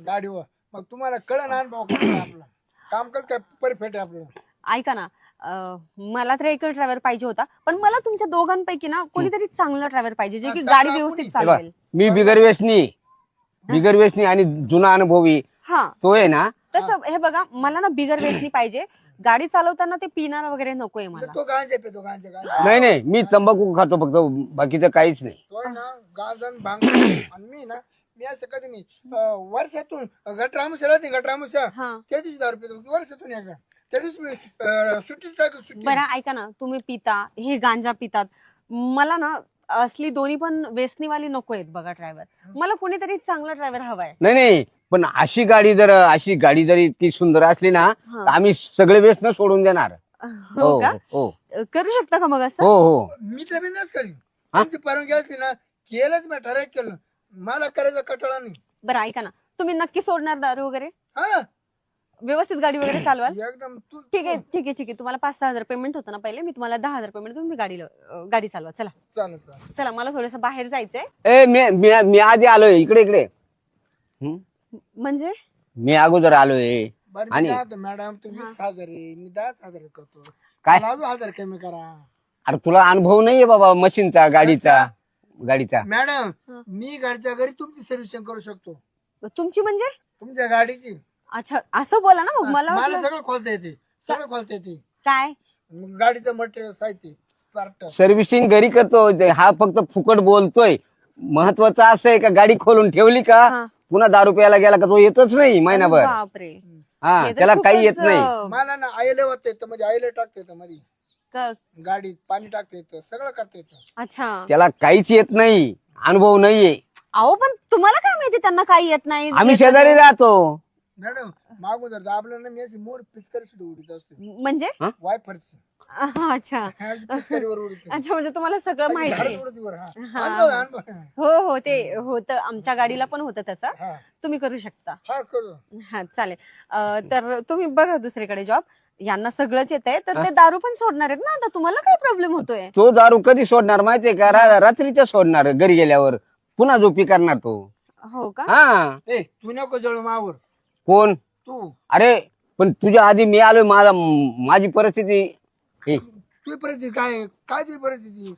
गाडीवर. मग तुम्हाला कळण अनुभव कसा आपला काम कसं काय परफेक्ट आहे आपलं. ऐका ना, मला तर एकच ड्रायव्हर पाहिजे होता, पण मला तुमच्या दोघांपैकी ना कोणीतरी चांगला ड्रायव्हर पाहिजे जे की चांगला गाडी कोणी? व्यवस्थित हे बघ, चालवेल. मी बिगर व्यसनी आणि जुना अनुभवी हा, तो आहे ना. तसं हे बघा, मला ना बिगर व्यसनी पाहिजे. गाडी चालवताना ते पिणार वगैरे नकोय मला. तो गांजा पितो गांजा. नाही नाही मी तंबाखू खातो फक्त बाकीचं काहीच नाही. तो आहे ना गांजन भांग आणि मी असं कधी नाही. वर्षातून गटरामुशा राहते गटरामुशा हा, त्या दिवशी दारू पितो वर्षातून एकदा. त्या दिवशी मी सुट्टी टाकतो सुट्टी. बरं ऐका ना, तुम्ही पिता, हे गांजा पितात. मला ना असली दोन्ही पण व्यसनीवाली नको आहेत बघा ड्रायव्हर. मला कोणीतरी चांगला ड्रायव्हर हवाय. नाही नाही पण अशी गाडी जर इतकी सुंदर असली ना हा. तर आम्ही सगळे व्यसन सोडून देणार. हो का? हो करू शकता का मग असं? हो हो मी तर बिंदास करीन. हा? तुमची परवानगी असली ना केलंच मी ठराव केलं. मला करायचा कटाळा नाही. बरं ऐका ना, तुम्ही नक्की सोडणार दारू वगैरे? हा व्यवस्थित गाडी वगैरे चालवाल? एकदम तू ठीक आहे ठीक आहे ठीक आहे. तुम्हाला 5-6 हजार पेमेंट होतं ना पहिले, मी तुम्हाला 10,000 पेमेंट, तुम्ही गाडी चालवा. चला चालेल चालेल. चला, मला थोडस बाहेर जायचंय. ए मी आधी आलोय इकडे. हं? म्हणजे मी अगोदर आलोय. बरं मी आणि- काय म्हणतो, मॅडम तुम्ही 20,000 आहे मी 10,000 करतो. काय? मला अजून 1,000 कमी करा. अरे तुला अनुभव नाहीये बाबा मशीनचा गाडीचा. मॅडम हा. मी घरच्या घरी तुमची सर्व्हिसिंग करू शकतो. तुमची म्हणजे? तुमच्या गाडीची. अच्छा, असं बोला ना मग. मला मला वाटलं- सगळं खोलता येते. सगळं खोलता येते. काय? मग गाडीचं मटेरियल साहित्य स्पार्ट. सर्व्हिसिंग घरी करतो हा फक्त फुकट बोलतोय. महत्वाचं असं आहे का गाडी खोलून ठेवली का हा. पुन्हा दारू प्यायला गेला का तो येतच नाही महिनाभर. बापरे, हा हे तर त्याला काही खूपच, येत नाही. मला ना आयले होत येतं मध्ये आयले टाकता येतं मध्ये क- गाडीत पाणी टाकता येतं सगळं करता येतं. अच्छा. त्याला काहीच येत नाही. अनुभव नाहीये. अहो पण तुम्हाला काय माहिती त्यांना काही येत नाही? आम्ही येतं शेजारी नाही. राहतो. मॅडम मागून जर दाबलं ना मी अशी मोर पिचकारी सुद्धा उडीत असते. म्हणजे? वायफरची अच्छा पिचकारीवर उडीत. अच्छा, म्हणजे तुम्हाला सगळं माहिती आहे. उडती वर. हा. हा. अनुभव आहे, अनुभव आहे. हो हो, ते होतं, आमच्या गाडीला पण होतं तसं. हा तुम्ही करू शकता. हा करू. हा चालेल. तर तुम्ही बघा दुसरीकडे जॉब. यांना सगळंच येतंय, तर ते दारू पण सोडणार आहेत ना आता. तुम्हाला काय प्रॉब्लेम होतोय? तो दारू कधी सोडणार माहितीये का रात्रीच्या सोडणार घरी गेल्यावर पुन्हा झोपी करणार तो. हो का? हा ए तू नको जळू मावर कोण? तू. अरे पण तुझ्या आधी मी आलोय. माझी परिस्थिती हे, तुझी परिस्थिती काय तुझी परिस्थिती.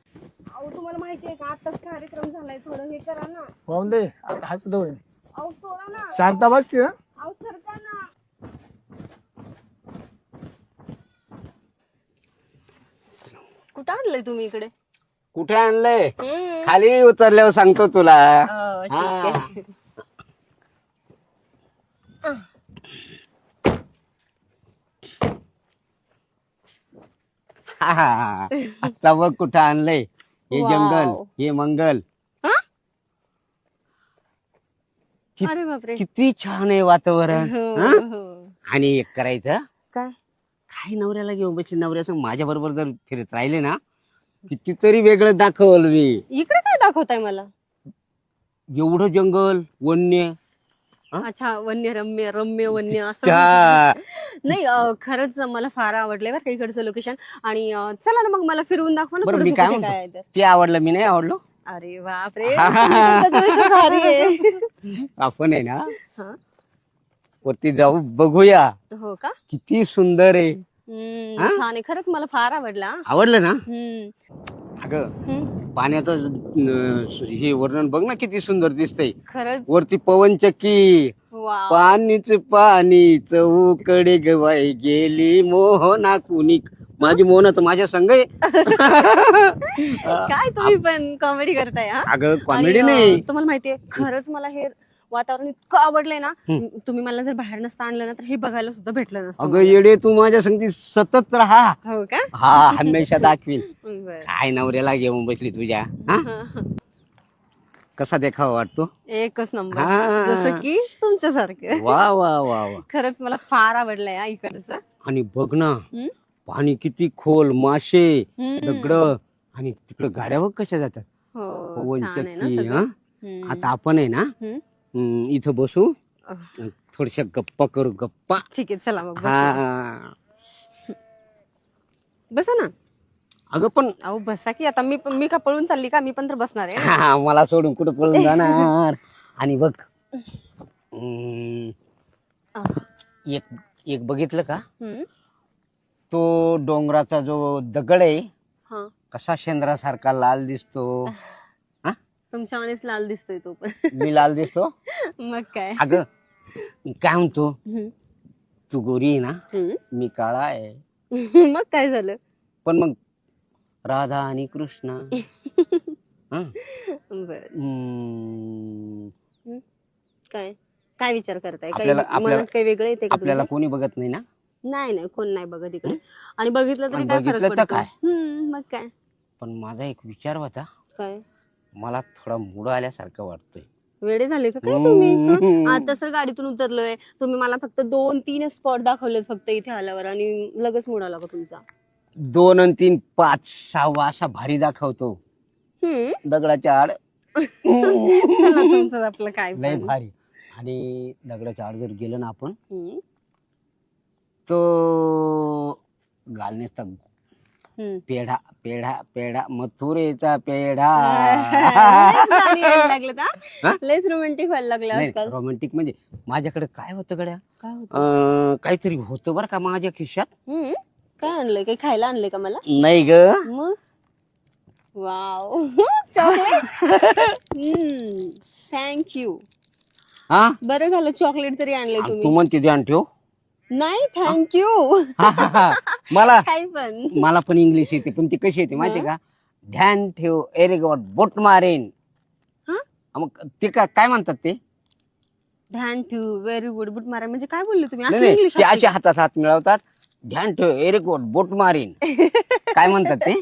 अहो तुम्हाला माहितीये का, आताच कार्यक्रम झालाय, थोडं हे करा ना. पाहून दे आता हात जवळ अहो सोडा ना. शांता बसते. अहो सरका ना. कुठं आणलंय तुम्ही इकडे? कुठे आणलंय? खाली उतरल्यावर सांगतो तुला. ठीक हा. आहे. आता बघ कुठं आणलंय हे वाव. जंगल, हे मंगल. हा? कि- अरे बापरे. किती छान आहे वातावरण. हो, हा? हो. आणि एक करायचं, काय काय नवऱ्याला घेऊन बसली, नवऱ्याचं माझ्या बरोबर जर फिरत राहिले ना, कितीतरी वेगळं दाखवल मी. इकडे काय दाखवताय मला? एवढं जंगल वन्य. हा? अच्छा, वन्य रम्य रम्य वन्य असं त्या- नाही खरंच मला फार आवडलंय बरं का इकडचं लोकेशन. आणि चला ना मग मला फिरवून दाखवा ना बरं मी थोडंसं काय कुठे काय आहे म्हणतो, तर. ते आवडलं, मी नाही आवडलो. अरे बापरे, त्याच्यापेक्षा भारी आहे. आपण आहे ना हा? वरती जाऊ बघूया, हो का? किती सुंदर आहे. हा? छान आहे खरंच, मला फार आवडला. आवडलं ना? हम्म. अगं पाण्याचं हे वर्णन बघ ना, किती सुंदर दिसतंय. खरंच. वरती पवनचक्की, वाव. पाणीच पाणी चौकडे गवाई गेली मोहना कुणी. माझी मोहना तर माझ्या संग आहे. काय तुम्ही पण कॉमेडी करताय हा? अगं कॉमेडी आणि, नाही. तुम्हाला माहितीये खरंच मला हे वातावरण इतकं आवडलंय ना. तुम्ही मला जर बाहेर नसतं आणलं ना तर हे बघायला सुद्धा भेटलं नसतं अगं मला. येडे, तू माझ्या संगती सतत राहा. हो का? हा, हमेशा दाखवीन. बरं. काय नवऱ्याला घेऊन बसली तुझ्या. हा? कसा देखावा वाटतो. एकच नंबर, हा. जसं की तुमच्यासारखं. वा वा वा वा. खरंच मला फार आवडलंय हा इकडचं. आणि बघ ना, हम्म? पाणी किती खोल, मासे, हम्म. दगड, आणि तिकडे गाड्या बघ कशा जातात. हो, छान आहे ना पवनचक्की. सगळं. हा? हम्म. आता आपण आहे ना हम्म. इथं बसू, अह, थोडशा गप्पा करू, गप्पा. ठीक आहे, चला मग बसा. हा. बसा ना. अगं पण अहो बसा की, आता मी का पळून चालली का? मी पण तर बसणार आहे. हा, मला सोडून कुठं पळून जाणार. आणि बघ, एक एक बघितलं का, हम्म. तो डोंगराचा जो दगड आहे, हा, कसा शेंद्रासारखा लाल दिसतो. हा? तुमच्या मनेच लाल दिसतोय तो पण. मी लाल दिसतो. मग काय. अगं काय म्हणतो, हम्म. तू गोरी आहे ना, हम्म. मी काळा आहे. मग काय झालं? पण मग राधा आणि कृष्ण. हा? बर. हम्म, काय काय विचार करताय? काही आपल्याला मनात काही वेगळं येते का आपल्याला तुमच्या? कोणी बघत नाही ना. नाही नाही, कोण नाही बघत इकडे. आणि बघितलं तरी आणि काय फरक बघितलं तर पडतो? काय? मग काय. पण माझा एक विचार होता, काय मला थोडा मूड आल्यासारखं वाटतोय. वेडे झाले का काय तुम्ही? हम्म. आता सर गाडीतून उतरलोय, तुम्ही मला फक्त 2-3 स्पॉट दाखवलेत फक्त इथे आल्यावर आणि लगेच मूड आला का तुमचा? 2 आणि 3, 5, 6 असा भारी दाखवतो. दगडाच्या आड चला तुमचं आपलं काय लय पण. भारी. आणि दगडाच्या आड जर गेलं ना आपण, हम्म. तो घालण्याचा पेढा पेढा पेढा मथुरेचा पेढा. लयच गाणी यायला लागलेत हा? हा? लयच रोमॅन्टिक व्हायला लागले आजकाल. रोमॅन्टिक म्हणजे माझ्याकडे काय होतं गड्या, काय होतं? काहीतरी होतं बरं का माझ्या खिशात. काय आणलंय? काही खायला आणलंय का मला? नाही ग, मग वाव. चॉकलेट. थँक्यू. हा, बरं झालं चॉकलेट तरी आणलंय तू तुम्ही. म्हणते ध्यान ठेव. नाही थँक्यू. मला काही पण. मला पण इंग्लिश येते, पण ती कशी येते माहितीये का, ध्यान ठेव एरे गॉड बोट मारेन. हा? मग ते काय म्हणतात ते, ध्यान ठेव व्हेरी गुड बुट मारा म्हणजे काय बोलले तुम्ही? नाही, असं नाही, इंग्लिश ते असे हातात हात मिळवतात, ध्यान ठेव एरे गॉड बोट मारेन. काय म्हणतात ते,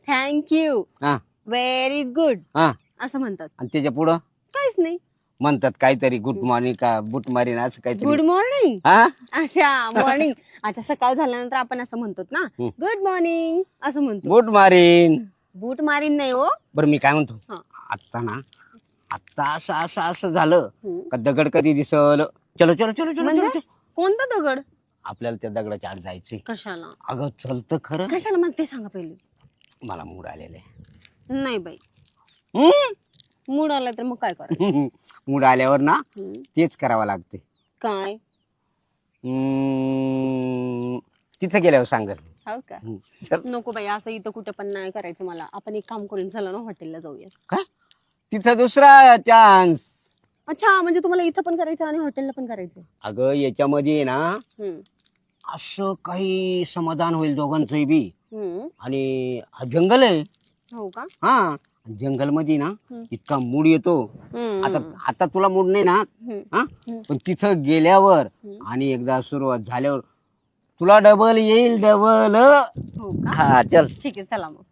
थँक्यू हा व्हेरी गुड हा, असं म्हणतात. आणि त्याच्या पुढं काहीच नाही. म्हणतात काहीतरी गुड मॉर्निंग का बुट मारीन असं काहीतरी. Good morning. हा, अच्छा मॉर्निंग. अच्छा सकाळ झाल्यानंतर आपण असं म्हणतो ना, गुड मॉर्निंग असं म्हणतो. बुट मारीन. बूट मारीन नाही हो. बरं मी काय म्हणतो, हा. आता ना, आता असं असं असं झालं का दगड कधी दिसल. चलो चलो चलो चलो म्हणजे चलो. कोणता दगड? आपल्याला त्या दगडाच्या आड जायचंय. कशाला? अगं चलतं खरं. कशाला मला ते सांगा पहिले. मला मूड आलेलं आहे. नाही बाई, हम्म? मूड आला तर मग काय करायचं? मूड आल्यावर ना तेच करावं लागते. काय? तिथं गेल्यावर सांगल. हो का? चल. नको बाई, असं इथं कुठं पण नाही करायचं मला. आपण एक काम करून चला ना हॉटेलला जाऊया. काय, तिथं दुसरा चान्स. अच्छा म्हणजे तुम्हाला इथं पण करायचं आणि हॉटेलला पण करायचं? अगं याच्यामध्ये आहे ना, हम्म. असं काही समाधान होईल दोघांचंही बी. हम्म. आणि हा जंगल आहे. हो का? हा, जंगल मध्ये ना इतका मूड येतो. आता आता तुला मूड नाही ना, हा, पण तिथं गेल्यावर आणि एकदा सुरुवात झाल्यावर तुला डबल येईल डबल. हो का? हा चल. ठीक आहे चला मग.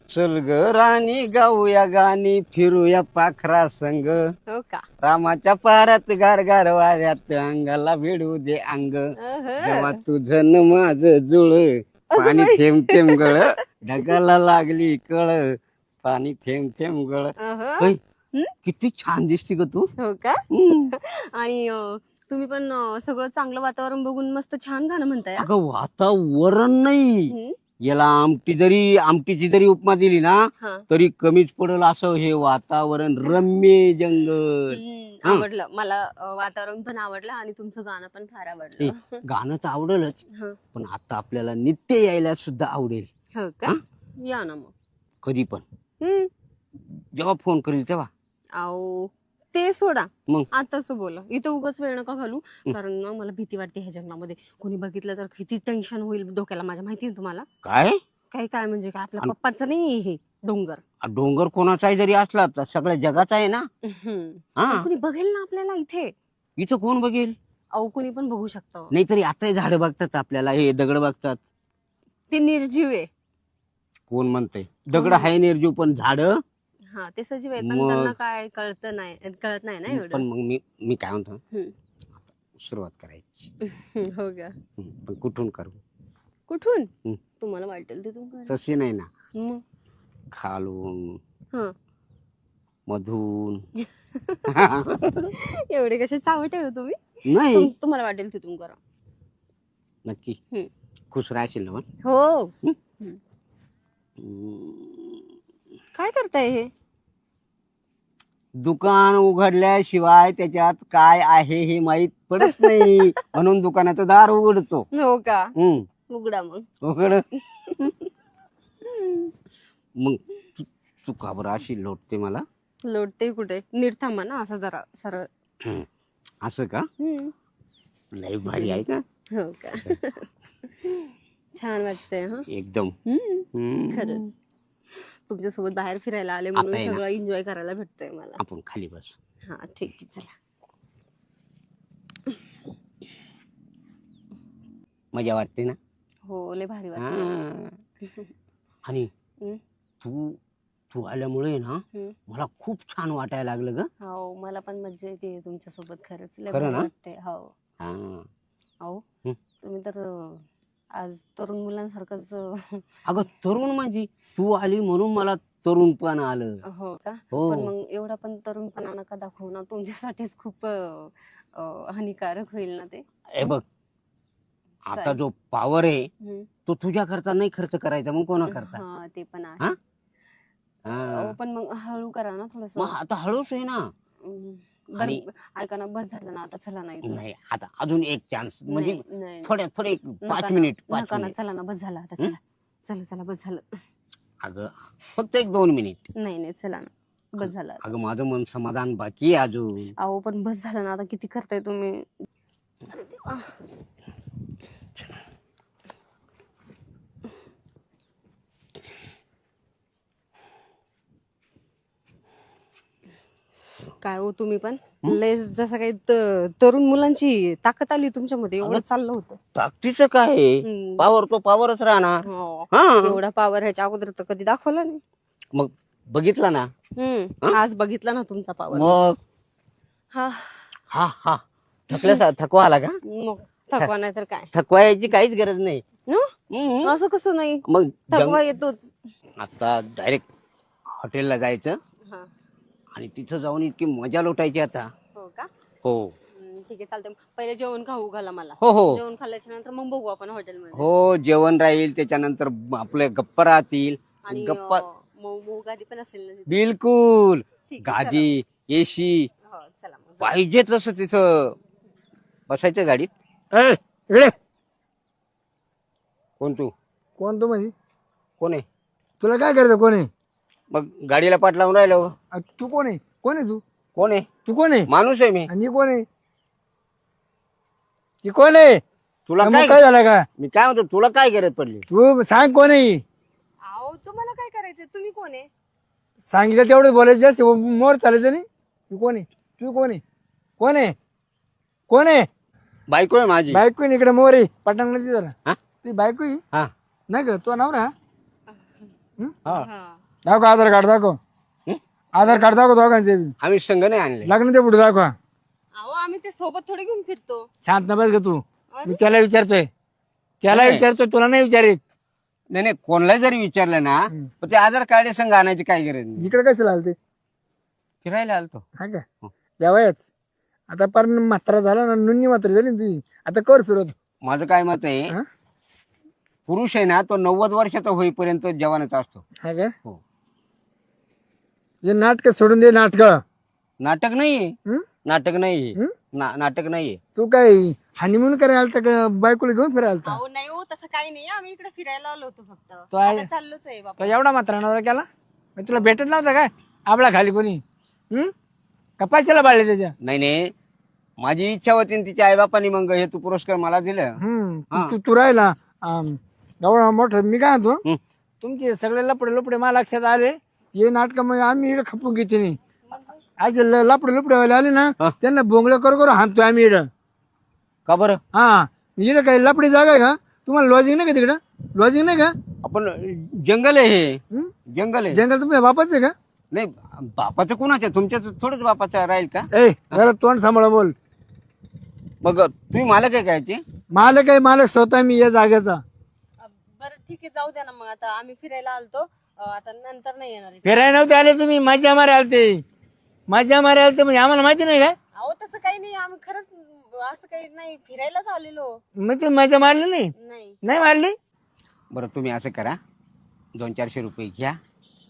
चल ग राणी गाऊया गाणी फिरूया पाखरा संग. हो का? रामाच्या पारात गार गार वाऱ्यात अंगाला भिडू दे अंग. जेव्हा तुझं न माझं जुळ पाणी थेंब थेंब गळ ढगाला लागली कळ पाणी थेंब थेंब गळ. होय, किती छान दिसते ग तू. हो का? आणि तुम्ही पण सगळं चांगलं वातावरण बघून मस्त छान गाणं म्हणताय. अगं वातावरण नाही, याला आमटीची जरी उपमा दिली ना हा. तरी कमीच पडेल असं हे वातावरण. रम्य जंगल. आवडलं मला. वातावरण पण आवडलं आणि तुमचं गाणं पण फार आवडलं. गाणं तर आवडेलच, हं. पण आता आपल्याला नित्य यायला सुद्धा आवडेल. हो का? या ना मग. कधी पण हम्म. जेव्हा फोन करील तेव्हा. आओ ते सोडा, मग आताच बोला. इथं उगाच वेळ नका घालू, कारण ना मला भीती वाटते ह्या जंगलामध्ये. कोणी बघितलं तर किती टेन्शन होईल डोक्याला माझ्या. माहिती आहे तुम्हाला? काय काय काय म्हणजे काय आपल्या पप्पाचं नाही हे डोंगर. डोंगर कोणाचाही जरी असला तर सगळ्या जगाचा आहे ना. हा, कोणी बघेल ना आपल्याला इथे. इथं कोण बघेल? अहो कोणी पण बघू शकतं. नाहीतरी आता झाडं बघतात आपल्याला, हे दगड बघतात. ते निर्जीव आहे. कोण म्हणतंय दगड आहे निर्जीव, पण झाड. हा ते सजीव आहेत, पण मग- त्यांना काय कळत नाही ना पण एवढं. मग मी काय म्हणतो, हम्म. सुरुवात करायची. हो का? पण कुठून करू? कुठून? हम्म. तुम्हाला वाटेल तिथून करा. तशी नाही ना, मग खालून हा. मधून. एवढे कसे चावटे हो तुम्ही? नाही तुम्हाला वाटेल तिथून करा. नक्की हम्म. खुश राहशील ना पण? हो. हम्म. काय करताय हे? दुकान उघडल्याशिवाय त्याच्यात काय आहे हे माहित पडत नाही, म्हणून दुकानाचं दार उघडतो. हो का? उघड. मग मग तू का बरं अशी लोटते मला? लोटते कुठे? नीट थांबा ना, असं जरा सरळ. असं का? लय भारी आहे का? हो का? छान वाटतंय. हा एकदम. खरंच तुमच्यासोबत बाहेर फिरायला आले म्हणून आता आहे ना. सगळं एन्जॉय करायला भेटतंय मला. आपण खाली बस. हा ठीक आहे चला. मजा वाटते ना? हो लय भारी वाटत. हा. आणि तू तू आल्यामुळे ना मला खूप छान वाटायला लागलं ग. हो मला पण मजा येते तुमच्यासोबत. खरंच लय खरं भारी ना? वाटतंय. हो. हा. अहो तुम्ही तर आज तरुण मुलांसारखंच. अगं तरुण म्हणजे तू आली म्हणून मला तरुण पण आलं. हो का? हो. पण मग एवढा पण तरुणपणा नका दाखवू ना, तुमच्यासाठीच खूप हानिकारक होईल ना ते. हे बघ, आता काय? जो पॉवर आहे तो तुझ्या करता नाही खर्च करायचा, मग कोणा करता? हा ते पण आहे. हा? अहो, पण मग हळू करा ना थोडस. मग आता हळूच आहे ना. आणि- ऐका ना, बस झालं ना आता, चला ना इथून. नाही आता अजून एक चान्स, म्हणजे नाही, नाही. थोडे एक नका 5 ना, मिनिट. नका ना, चला ना, बस झालं आता, चला चला चला, बस झालं. अगं फक्त 1-2 मिनिट. नाही नाही, चला ना, बस झालं आता. अगं माझं मन समाधान बाकी आहे अजून. अहो पण बस झालं ना आता, किती करताय तुम्ही. अरे देवा. काय हो तुम्ही पण लय जसं काही तरुण मुलांची ताकद आली तुमच्यामध्ये. एवढं चाललं होतं. ताकदीचं काय आहे? हम्म. पॉवर तो पॉवरच राहणार. हो. हा. एवढा पॉवर ह्याच्या अगोदर तर कधी दाखवला नाही. मग बघितला ना. आज बघितला ना तुमचा पॉवर. मग हा हा हा थकवा आला का? मग थकवा नाही तर काय. थकवा यायची काहीच गरज नाही. हं? असं कसं नाही, मग थकवा येतोच. आता डायरेक्ट हॉटेलला जायचं हा. आणि तिथं जाऊन इतकी मजा लुटायची आता. हो का? हो ठीक आहे चालतंय. पहिले जेवण खाऊ घाला मला. हो हो जेवण खाल्ल्याच्या नंतर मग बघू आपण हॉटेलमध्ये. हो, जेवण राहील, त्याच्यानंतर आपले गप्पा राहतील. आणि गप्पा मऊ गादी पण असेल ना तिथे. बिलकुल. ठीक आहे, गादी, एसी हो चला मग. पाहिजे तसं तिथं बसायचं गाडीत. इकडे कोण तू? कोण तो म्हणजे? कोण आहे? तुला काय करायचं? कोण आहे? मग गाडीला पाठ लावून राहिलो. तू कोण आहे? कोण आहे तू? कोण आहे? तू कोण आहे? माणूस आहे मी. आणि कोण आहे? ती कोण आहे? तुला मग काय काय झालं का मी काय म्हणतो तुला काय गरज पडली तू सांग कोण आहे अहो तुम्हाला काय करायचंय, तुम्ही कोण आहे? सांगितलं तेवढं बोलायचं जास्त मोर चालायचं नाही. तू कोण आहे, तू कोण आहे, कोण आहे, कोण आहे? बायको आहे माझी. बायको आहे इकडे मोर आहे पटांग मध्ये जरा हा? ती बायको आहे हा नाही का तो नवरा हा दाखव आधार कार्ड दाखव हं? आधार कार्ड दाखव दोघांचे बी. आम्ही संघ नाही आणले. लग्नाच्या पुढे दाखवा. अहो आम्ही ते सोबत थोडी घेऊन फिरतो. शांत बस ग तू. मी त्याला विचारतोय, त्याला नाही. विचारतोय, तुला नाही विचारित. नाही नाही कोणाला जरी विचारलं ना पण ते आधार कार्ड संघ आणायची काय गरज नाही. इकडे कसं लालते फिरायला आलतो. हा का यावयात आता पर म्हातारा झाला ना, नुन्नी म्हातारी झाली ना तुझी, आता कर फिरवतो. माझं काय मत आहे हा? पुरुष आहे ना तो 90 वर्षाचा होईपर्यंत जवानच असतो. हा का हो. हे नाटक सोडून दे, नाटक. नाटक नाहीये, हं? नाटक नाहीये, हं? नाटक नाहीये. तू काय हनीमून करायला आलता का बायकोला घेऊन फिरायला आलता? अहो नाही हो, तसं काही नाही. आम्ही इकडे फिरायला आलो होतो फक्त. तो आहे- आता चाललोच आहे बाबा. तो एवढा मात्र नवरा केला मग तुला भेटत नव्हता काय आपला खाली कोणी? का पैशाला बाळले त्याच्या? नाही नाही माझी इच्छा होती आणि तिच्या आईबापांनी मग हे तू पुरस्कार मला दिलं. हा. तू राहिला एवढा मोठं. मी काय म्हणतो, हं. तुमचे सगळे लपडे लपडे मला लक्षात आले. हे नाटकामध्ये आम्ही इकडे खपून घेते नाही. असे लपडे लपडे वाले आले ना हा. त्यांना बोंगलं करू हाणतोय आम्ही इकडं. का बरं? हा इकडे काही लपडी जागा आहे का तुम्हाला? लॉजिंग नाही का तिकडं? लॉजिंग नाही का? आपण जंगल आहे हे, हं? जंगल आहे. जंगल तुमच्या बापाचं आहे का? नाही बापाचं कोणाचं तुमच्या थोडंच बापाचं राहील का? ए जरा तोंड सांभाळ बोल. मग तुम्ही मला काय करायचे? मालक आहे, मालक स्वतः मी या जागेचा. बरं ठीक आहे, जाऊ द्या ना मग. आता आम्ही फिरायला आलतो, आता नंतर नाही येणार आहे. फिरायला नव्हते आले तुम्ही, मजा मारे आलते. मजा मारे आलते म्हणजे आम्हाला माहिती नाही का? अहो तसं काही नाही, आम्ही खरंच असं काही नाही, फिरायलाच आलेलो. मग तुम्ही मजा मारली नाही? नाही नाही मारली? बरं तुम्ही असं करा 200-400 रुपये घ्या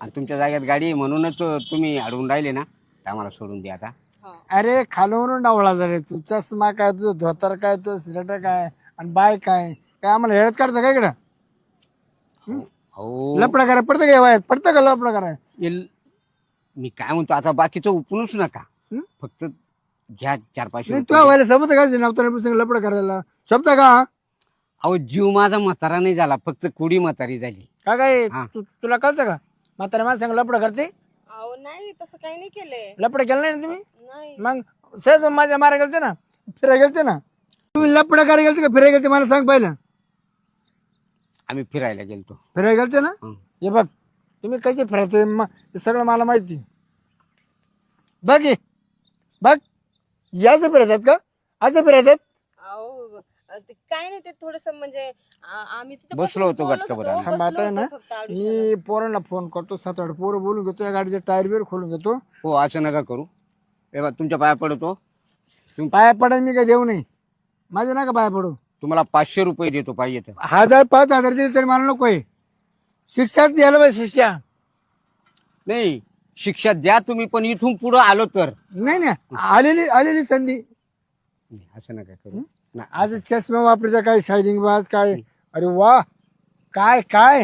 आणि तुमच्या जागेत गाडी आहे म्हणूनच तुम्ही अडवून राहिले ना तर आम्हाला सोडून द्या आता. हा. अरे खालवरून डावळा झाले तू. चष्मा काय, तुझं धोतर काय, तुझं स्वेटर काय, आणि बाय काय काय आम्हाला हेळत काढतं काय इकडं? हो लपडा करा पडतं का वयात? पडतं का लपडा करा? मी काय म्हणतो आता बाकीचं उपनूच नका, हं? फक्त घ्या 400-500 नाही रुपये. तुझ्या व्हायला समजतं काय नव्हतं लपडा करायला? शब्द का? अहो जीव माझा म्हातारा नाही झाला, फक्त कुडी म्हातारी झाली. का काय हा. तुला कळतं का? म्हातारे माझं सांग लपडा करते. अहो नाही, तसं काही नाही केलंय. लपडा केलं नाही ना तुम्ही? नाही मग सहज माझ्या मारा गेलते ना, फिरायला गेलते ना. तुम्ही लपडा करायला गेलते का फिरायला गेलते मला सांग पहिलं. आम्ही फिरायला गेलतो. फिरायला गेलते ना? हं. हे बघ तुम्ही कसे फिरायचे हे सगळं मला माहिती. बघ हे बघ याचं फिरायच्यात का? असं फिरायच्यात? अहो ते काय नाही, ते थोडस म्हणजे आम्ही तिथे बसलो होतो बोलत गटकाभर. होतो, थांब आता आहे ना, बसलो होतो फक्त आडुशाला. मी पोरांना फोन करतो, 7-8 पोरं बोलून घेतो, या गाडीचे टायर बिर खोलून घेतो. हो असं नका करू. हे बघा, तुमच्या पाया पडतो. पाया पडायला मी काय देऊ नाही, माझे नका पाया पडू. तुम्हाला 500 रुपये देतो पाहिजे तर. 1000-5000 दिले तरी मला नकोय. शिक्षा द्यायला पाहिजे, शिक्षा. नाही शिक्षा द्या तुम्ही, पण इथून पुढे आलो तर. नाही नाही आलेली संधी. नाही, असं नका करू. नाही, आज चष्मा वापरायचा काय, शायनिंग बाज काय, अरे वा काय काय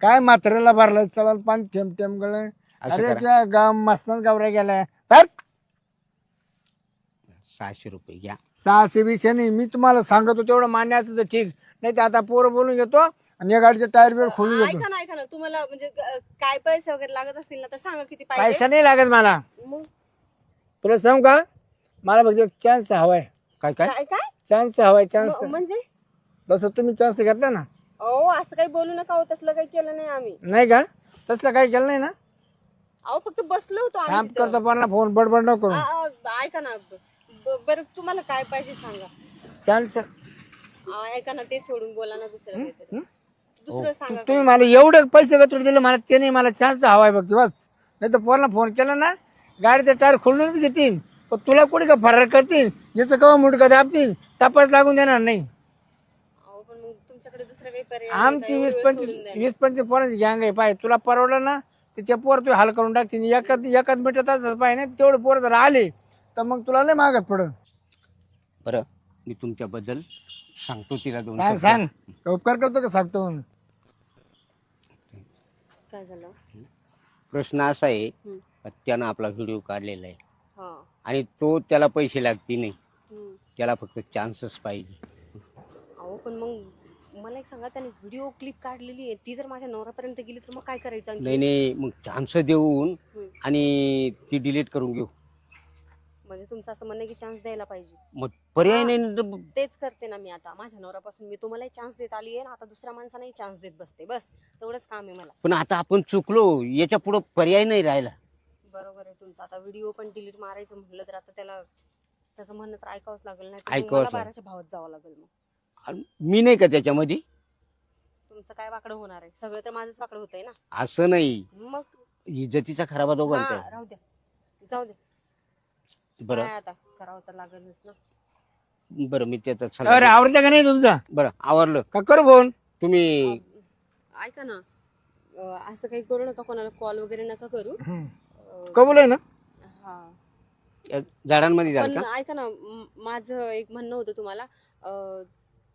काय मात्रेला भरलाय, चढाल पाणी ठेम ठेम गळ. असं अरे करा. त्या गाव मस्तान गावऱ्या गेलाय तर 600 रुपये घ्या. 600-200 नाही. मी तुम्हाला सांगतो तेवढं मान्य असतं तर ठीक, नाही तर आता पोरं बोलून घेतो आणि या गाडीचे टायर बिर खोलून घेतो. ऐका ना, तुम्हाला म्हणजे काय पैसे वगैरे लागत असतील ना तर सांगा किती पाहिजे. पैसा नाही लागत मला. मग तुला सांगू का, मला फक्त एक चान्स हवाय. काय काय काय काय चान्स हवाय, चान्स. म्हणजे? तसं तुम्ही चान्स घेतला ना? अहो असं काही बोलू नका, हो तसलं काही केलं नाही आम्ही. नाही का? तसलं काही केलं नाही ना? अहो फक्त बसलो होतो काम आम्ही तिथं. करतो पण फोन बडबड नको करू. ऐका ना, बरं तुम्हाला काय पाहिजे सांगा. चान्स ऐका ना, ते सोडून बोला ना दुसरं काहीतरी. दुसरं सांगा. तुम्ही मला एवढे पैसे का दिले मला, ते नाही, मला चान्स हवाय फक्त बस. नाही तर पोराला फोन केला ना, गाडीचे टायर खोलूनच घेतील. पण तुला कोणी का फरार करतील, याचं कवा मुठ का दाबतील, तपास लागून देणार नाही. अहो पण मग तुमच्याकडे दुसरं काही पर्याय नाही का? आमची एवढं वेळ सोडून द्या. 20-25 पोरांची गँग आहे. पाय तुला परवडलं ना, त्या पोर तू हाल करून टाकतील. एकाच मिनिटात पाहिजे नाही तेवढे पोर जर आले तर मग तुला नाही मागत पडत. बरं मी तुमच्याबद्दल सांगतो तिला 2 सांग सांग, का उपकार करतो का सांगतो म्हणून? काय झालं? प्रश्न असा आहे हम्म. का त्यानं आपला व्हिडिओ काढलेला आहे हा. आणि तो त्याला पैसे लागते नाही, हम्म. त्याला फक्त चान्सच पाहिजे. अहो अहो पण मग मला एक सांगा, त्याने व्हिडिओ क्लिप काढलेली आहे, ती जर माझ्या नवऱ्यापर्यंत गेली तर मग काय करायचं आणखी? नाही नाही, मग चान्स देऊन हम्म. आणि ती डिलीट करून घेऊ. म्हणजे तुमचं असं म्हणणं आहे की चान्स द्यायला पाहिजे. मग पर्याय हा. नाही ना तर तेच करते ना मी आता. माझ्या नवऱ्यापासून मी तुम्हालाही चान्स देत आली आहे, आता दुसऱ्या माणसालाही चान्स देत बसते. बस तेवढंच काम आहे मला. पण आता आपण चुकलो, याच्या पुढे पर्याय नाही राहिला. बरोबर आहे तुमचं. आता व्हिडिओ पण डिलीट मारायचं म्हटलं तर आता त्याचं म्हणणं तर ऐकावंच लागेल, नाही तर ऐकावंच मला बाराच्या भावात जावं लागेल. मग आणि मी नाही का त्याच्यामध्ये? तुमचं काय वाकडं होणार आहे? सगळं तर माझंच वाकडं होतंय ना. असं नाही, मग इज्जतीचा खराबा दोघांचा हा, राहू द्या, जाऊ दे. बरं काय आता करावं तर लागेलच ना. बरं, मी त्याचा अरे सल्ला आवडतं का नाही तुमचा? बरं आवरलं. का करू फोन? तुम्ही ऐका ना, असं काही करू नका, कोणाला कॉल वगैरे नका करू. कबूल आहे ना? हा या झाडांमध्ये जाल पण का? ऐका ना, माझं एक म्हणणं होतं तुम्हाला,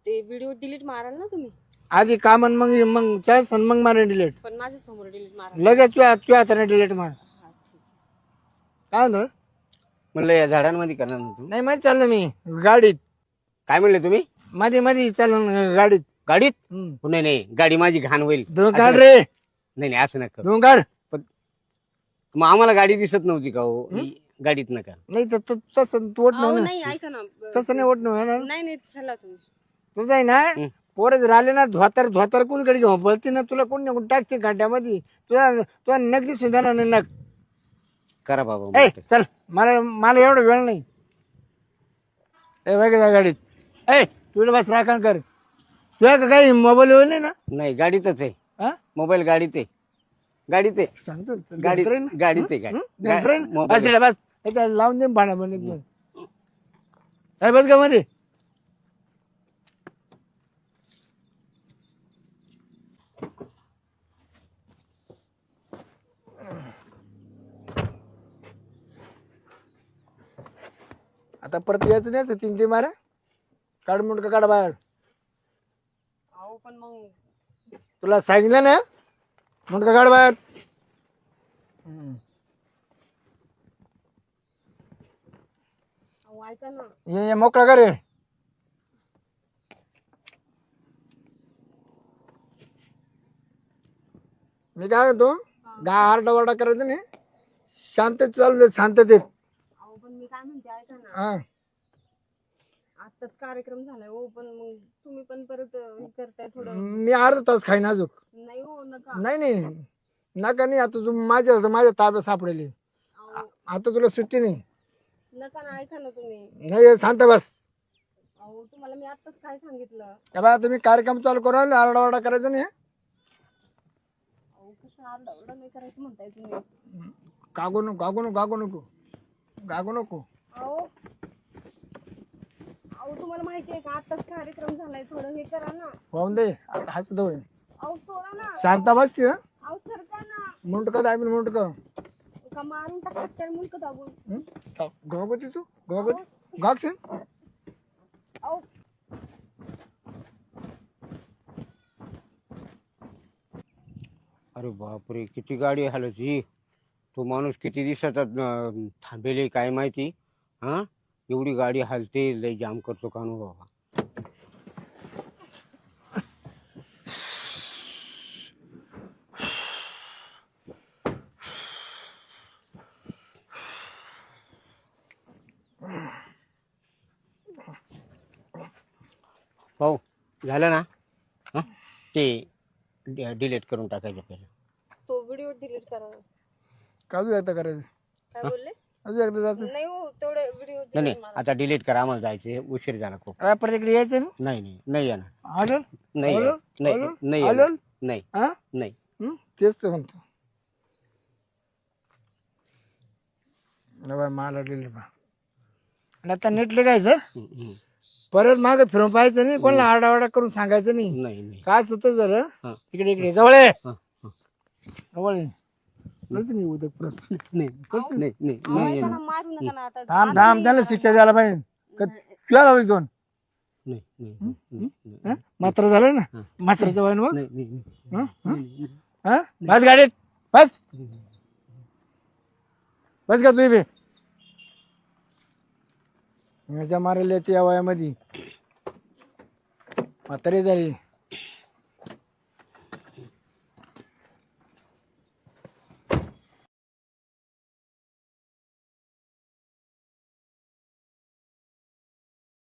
ते व्हिडिओ डिलीट माराल ना तुम्ही? आधी काम मग चान्स मग मारे डिलीट. पण माझ्या समोर डिलीट माराल. लगेच तुझ्या हाताने डिलीट मार. हा ठीक. काय म्हणतो? म्हणलं या झाडांमध्ये करणार ना तू? नाही माहिती चाललं मी गाडीत. काय म्हणले तुम्ही? मध्ये मध्ये चाललं गाडीत. गाडीत? नाही नाही, गाडी माझी घाण होईल. दोन असं काढ नका- रे, नाही नाही, असं नका करू. दोन काढ. मग आम्हाला गाडी दिसत नव्हती का हो? गाडीत नका. नाही तर तसं तू ओट अहो, नाही नाही ना. ऐका ना, तसं नाही ओट नाही. नाही नाही, चला तुम्ही. तुझं आहे ना, पोरं जर आले ना, धोतर कोणीकडे घेऊन पळते ना, तुला कोण कोण टाकते खड्ड्यामध्ये. तुला नगदी सुद्धा ना नग. करा बाबा. ए चल, मला एवढा वेळ नाही. ए बघ गाडीत. ए तुला बस राखण कर. तुझ्या का काही मोबाईल येऊ नाही ना? नाही, गाडीतच आहे. हा? मोबाईल गाडीत आहे. गाडीत आहे. सांगतो गाडीत गाडीत आहे. मोबाईल. बस याच्यात लावून दे भाडा बनत. बस का मध्ये. आता परत यायचं नाही 3 मारा. काढ मुंडका काढ बाहेर. अहो पण मग तुला सांगितलं ना, मुंडका काढ बाहेर. अहो ऐका ना, ये मोकळा कर रे. मी काय म्हणतो, आरडाओरडा करायचं नाही, शांततेत चालू दे, शांततेत. अहो पण मी काय म्हणते, ऐका ना, हा आताच कार्यक्रम झालाय हो, पण मग तुम्ही पण परत हे करताय थोडं. मी अर्धा तास खाईन अजून. नाही हो, नका. नाही नका नाही. आता तू माझ्या ताब्यात सापडेली. अहो, आता तुला सुट्टी नाही. नका ना, ऐका ना तुम्ही. नाही शांत बस. अहो तुम्हाला मी आताच काय सांगितलं. तेव्हा तुम्ही कार्यक्रम चालू करू राहिले, आरडाओरडा करायचं नाही. अहो कसं आरडाओरडा नाही करायचं म्हणताय तुम्ही. गागू नको. अहो तुम्हाला माहिती आहे का, आताच कार्यक्रम झालाय, थोडं हे करा ना. पाहून दे. आता हात दे. अहो सोडा ना. शांत बस की. अहो सरका ना. मुंडका दाबीन मुंडका. का मारून टाकतात काय मुलक दाबून. गागोती तू गागशील. अहो अरे बापरे, किती गाडी हलवची. तो माणूस किती दिवसात थांबेले काय माहिती. हा, एवढी गाडी हलते, लय जाम करतो कानू बाबा. भाऊ झालं ना? हा, ते डिलीट करून टाकायचं पहिलं. तो व्हिडिओ डिलीट करा. काजू एकदा करायचं. काय बोलले? अजून एकदा जायचं. नाही हो, तेवढे व्हिडिओ नाही डिलीट नाही, मारा. आता डिलीट करा, आम्हाला जायचे, उशीर झाला खूप. परत इकडे यायचं ना. नाही येणार. आलं नाही आलं? येणार. नाही आलं? नाही आलं? येणार. नाही हा नाही. तेच तर म्हणतो. मला डिलीट पहा. आणि आता नेट लिहायचं, परत मागे फिरून पाहायचं नाही, कोणाला आरडाओरडा करून सांगायचं नाही. नाही काय होतं जरा हा. इकडे जवळ ये. हा, हा. जवळ ये. कसं नाही उद्या परत. नाही नाही अहो, नाही ऐका ना, मारू नका ना आता. थांब त्याला शिक्षा द्यायला पाहिजे. तुला जाऊ दोन नाही मात्र झालं ना, मात्राचं वय मग. नाही. बस गाडीत बस का तुम्ही बी माझ्या मारायला येते या वयामध्ये. म्हातारी झाली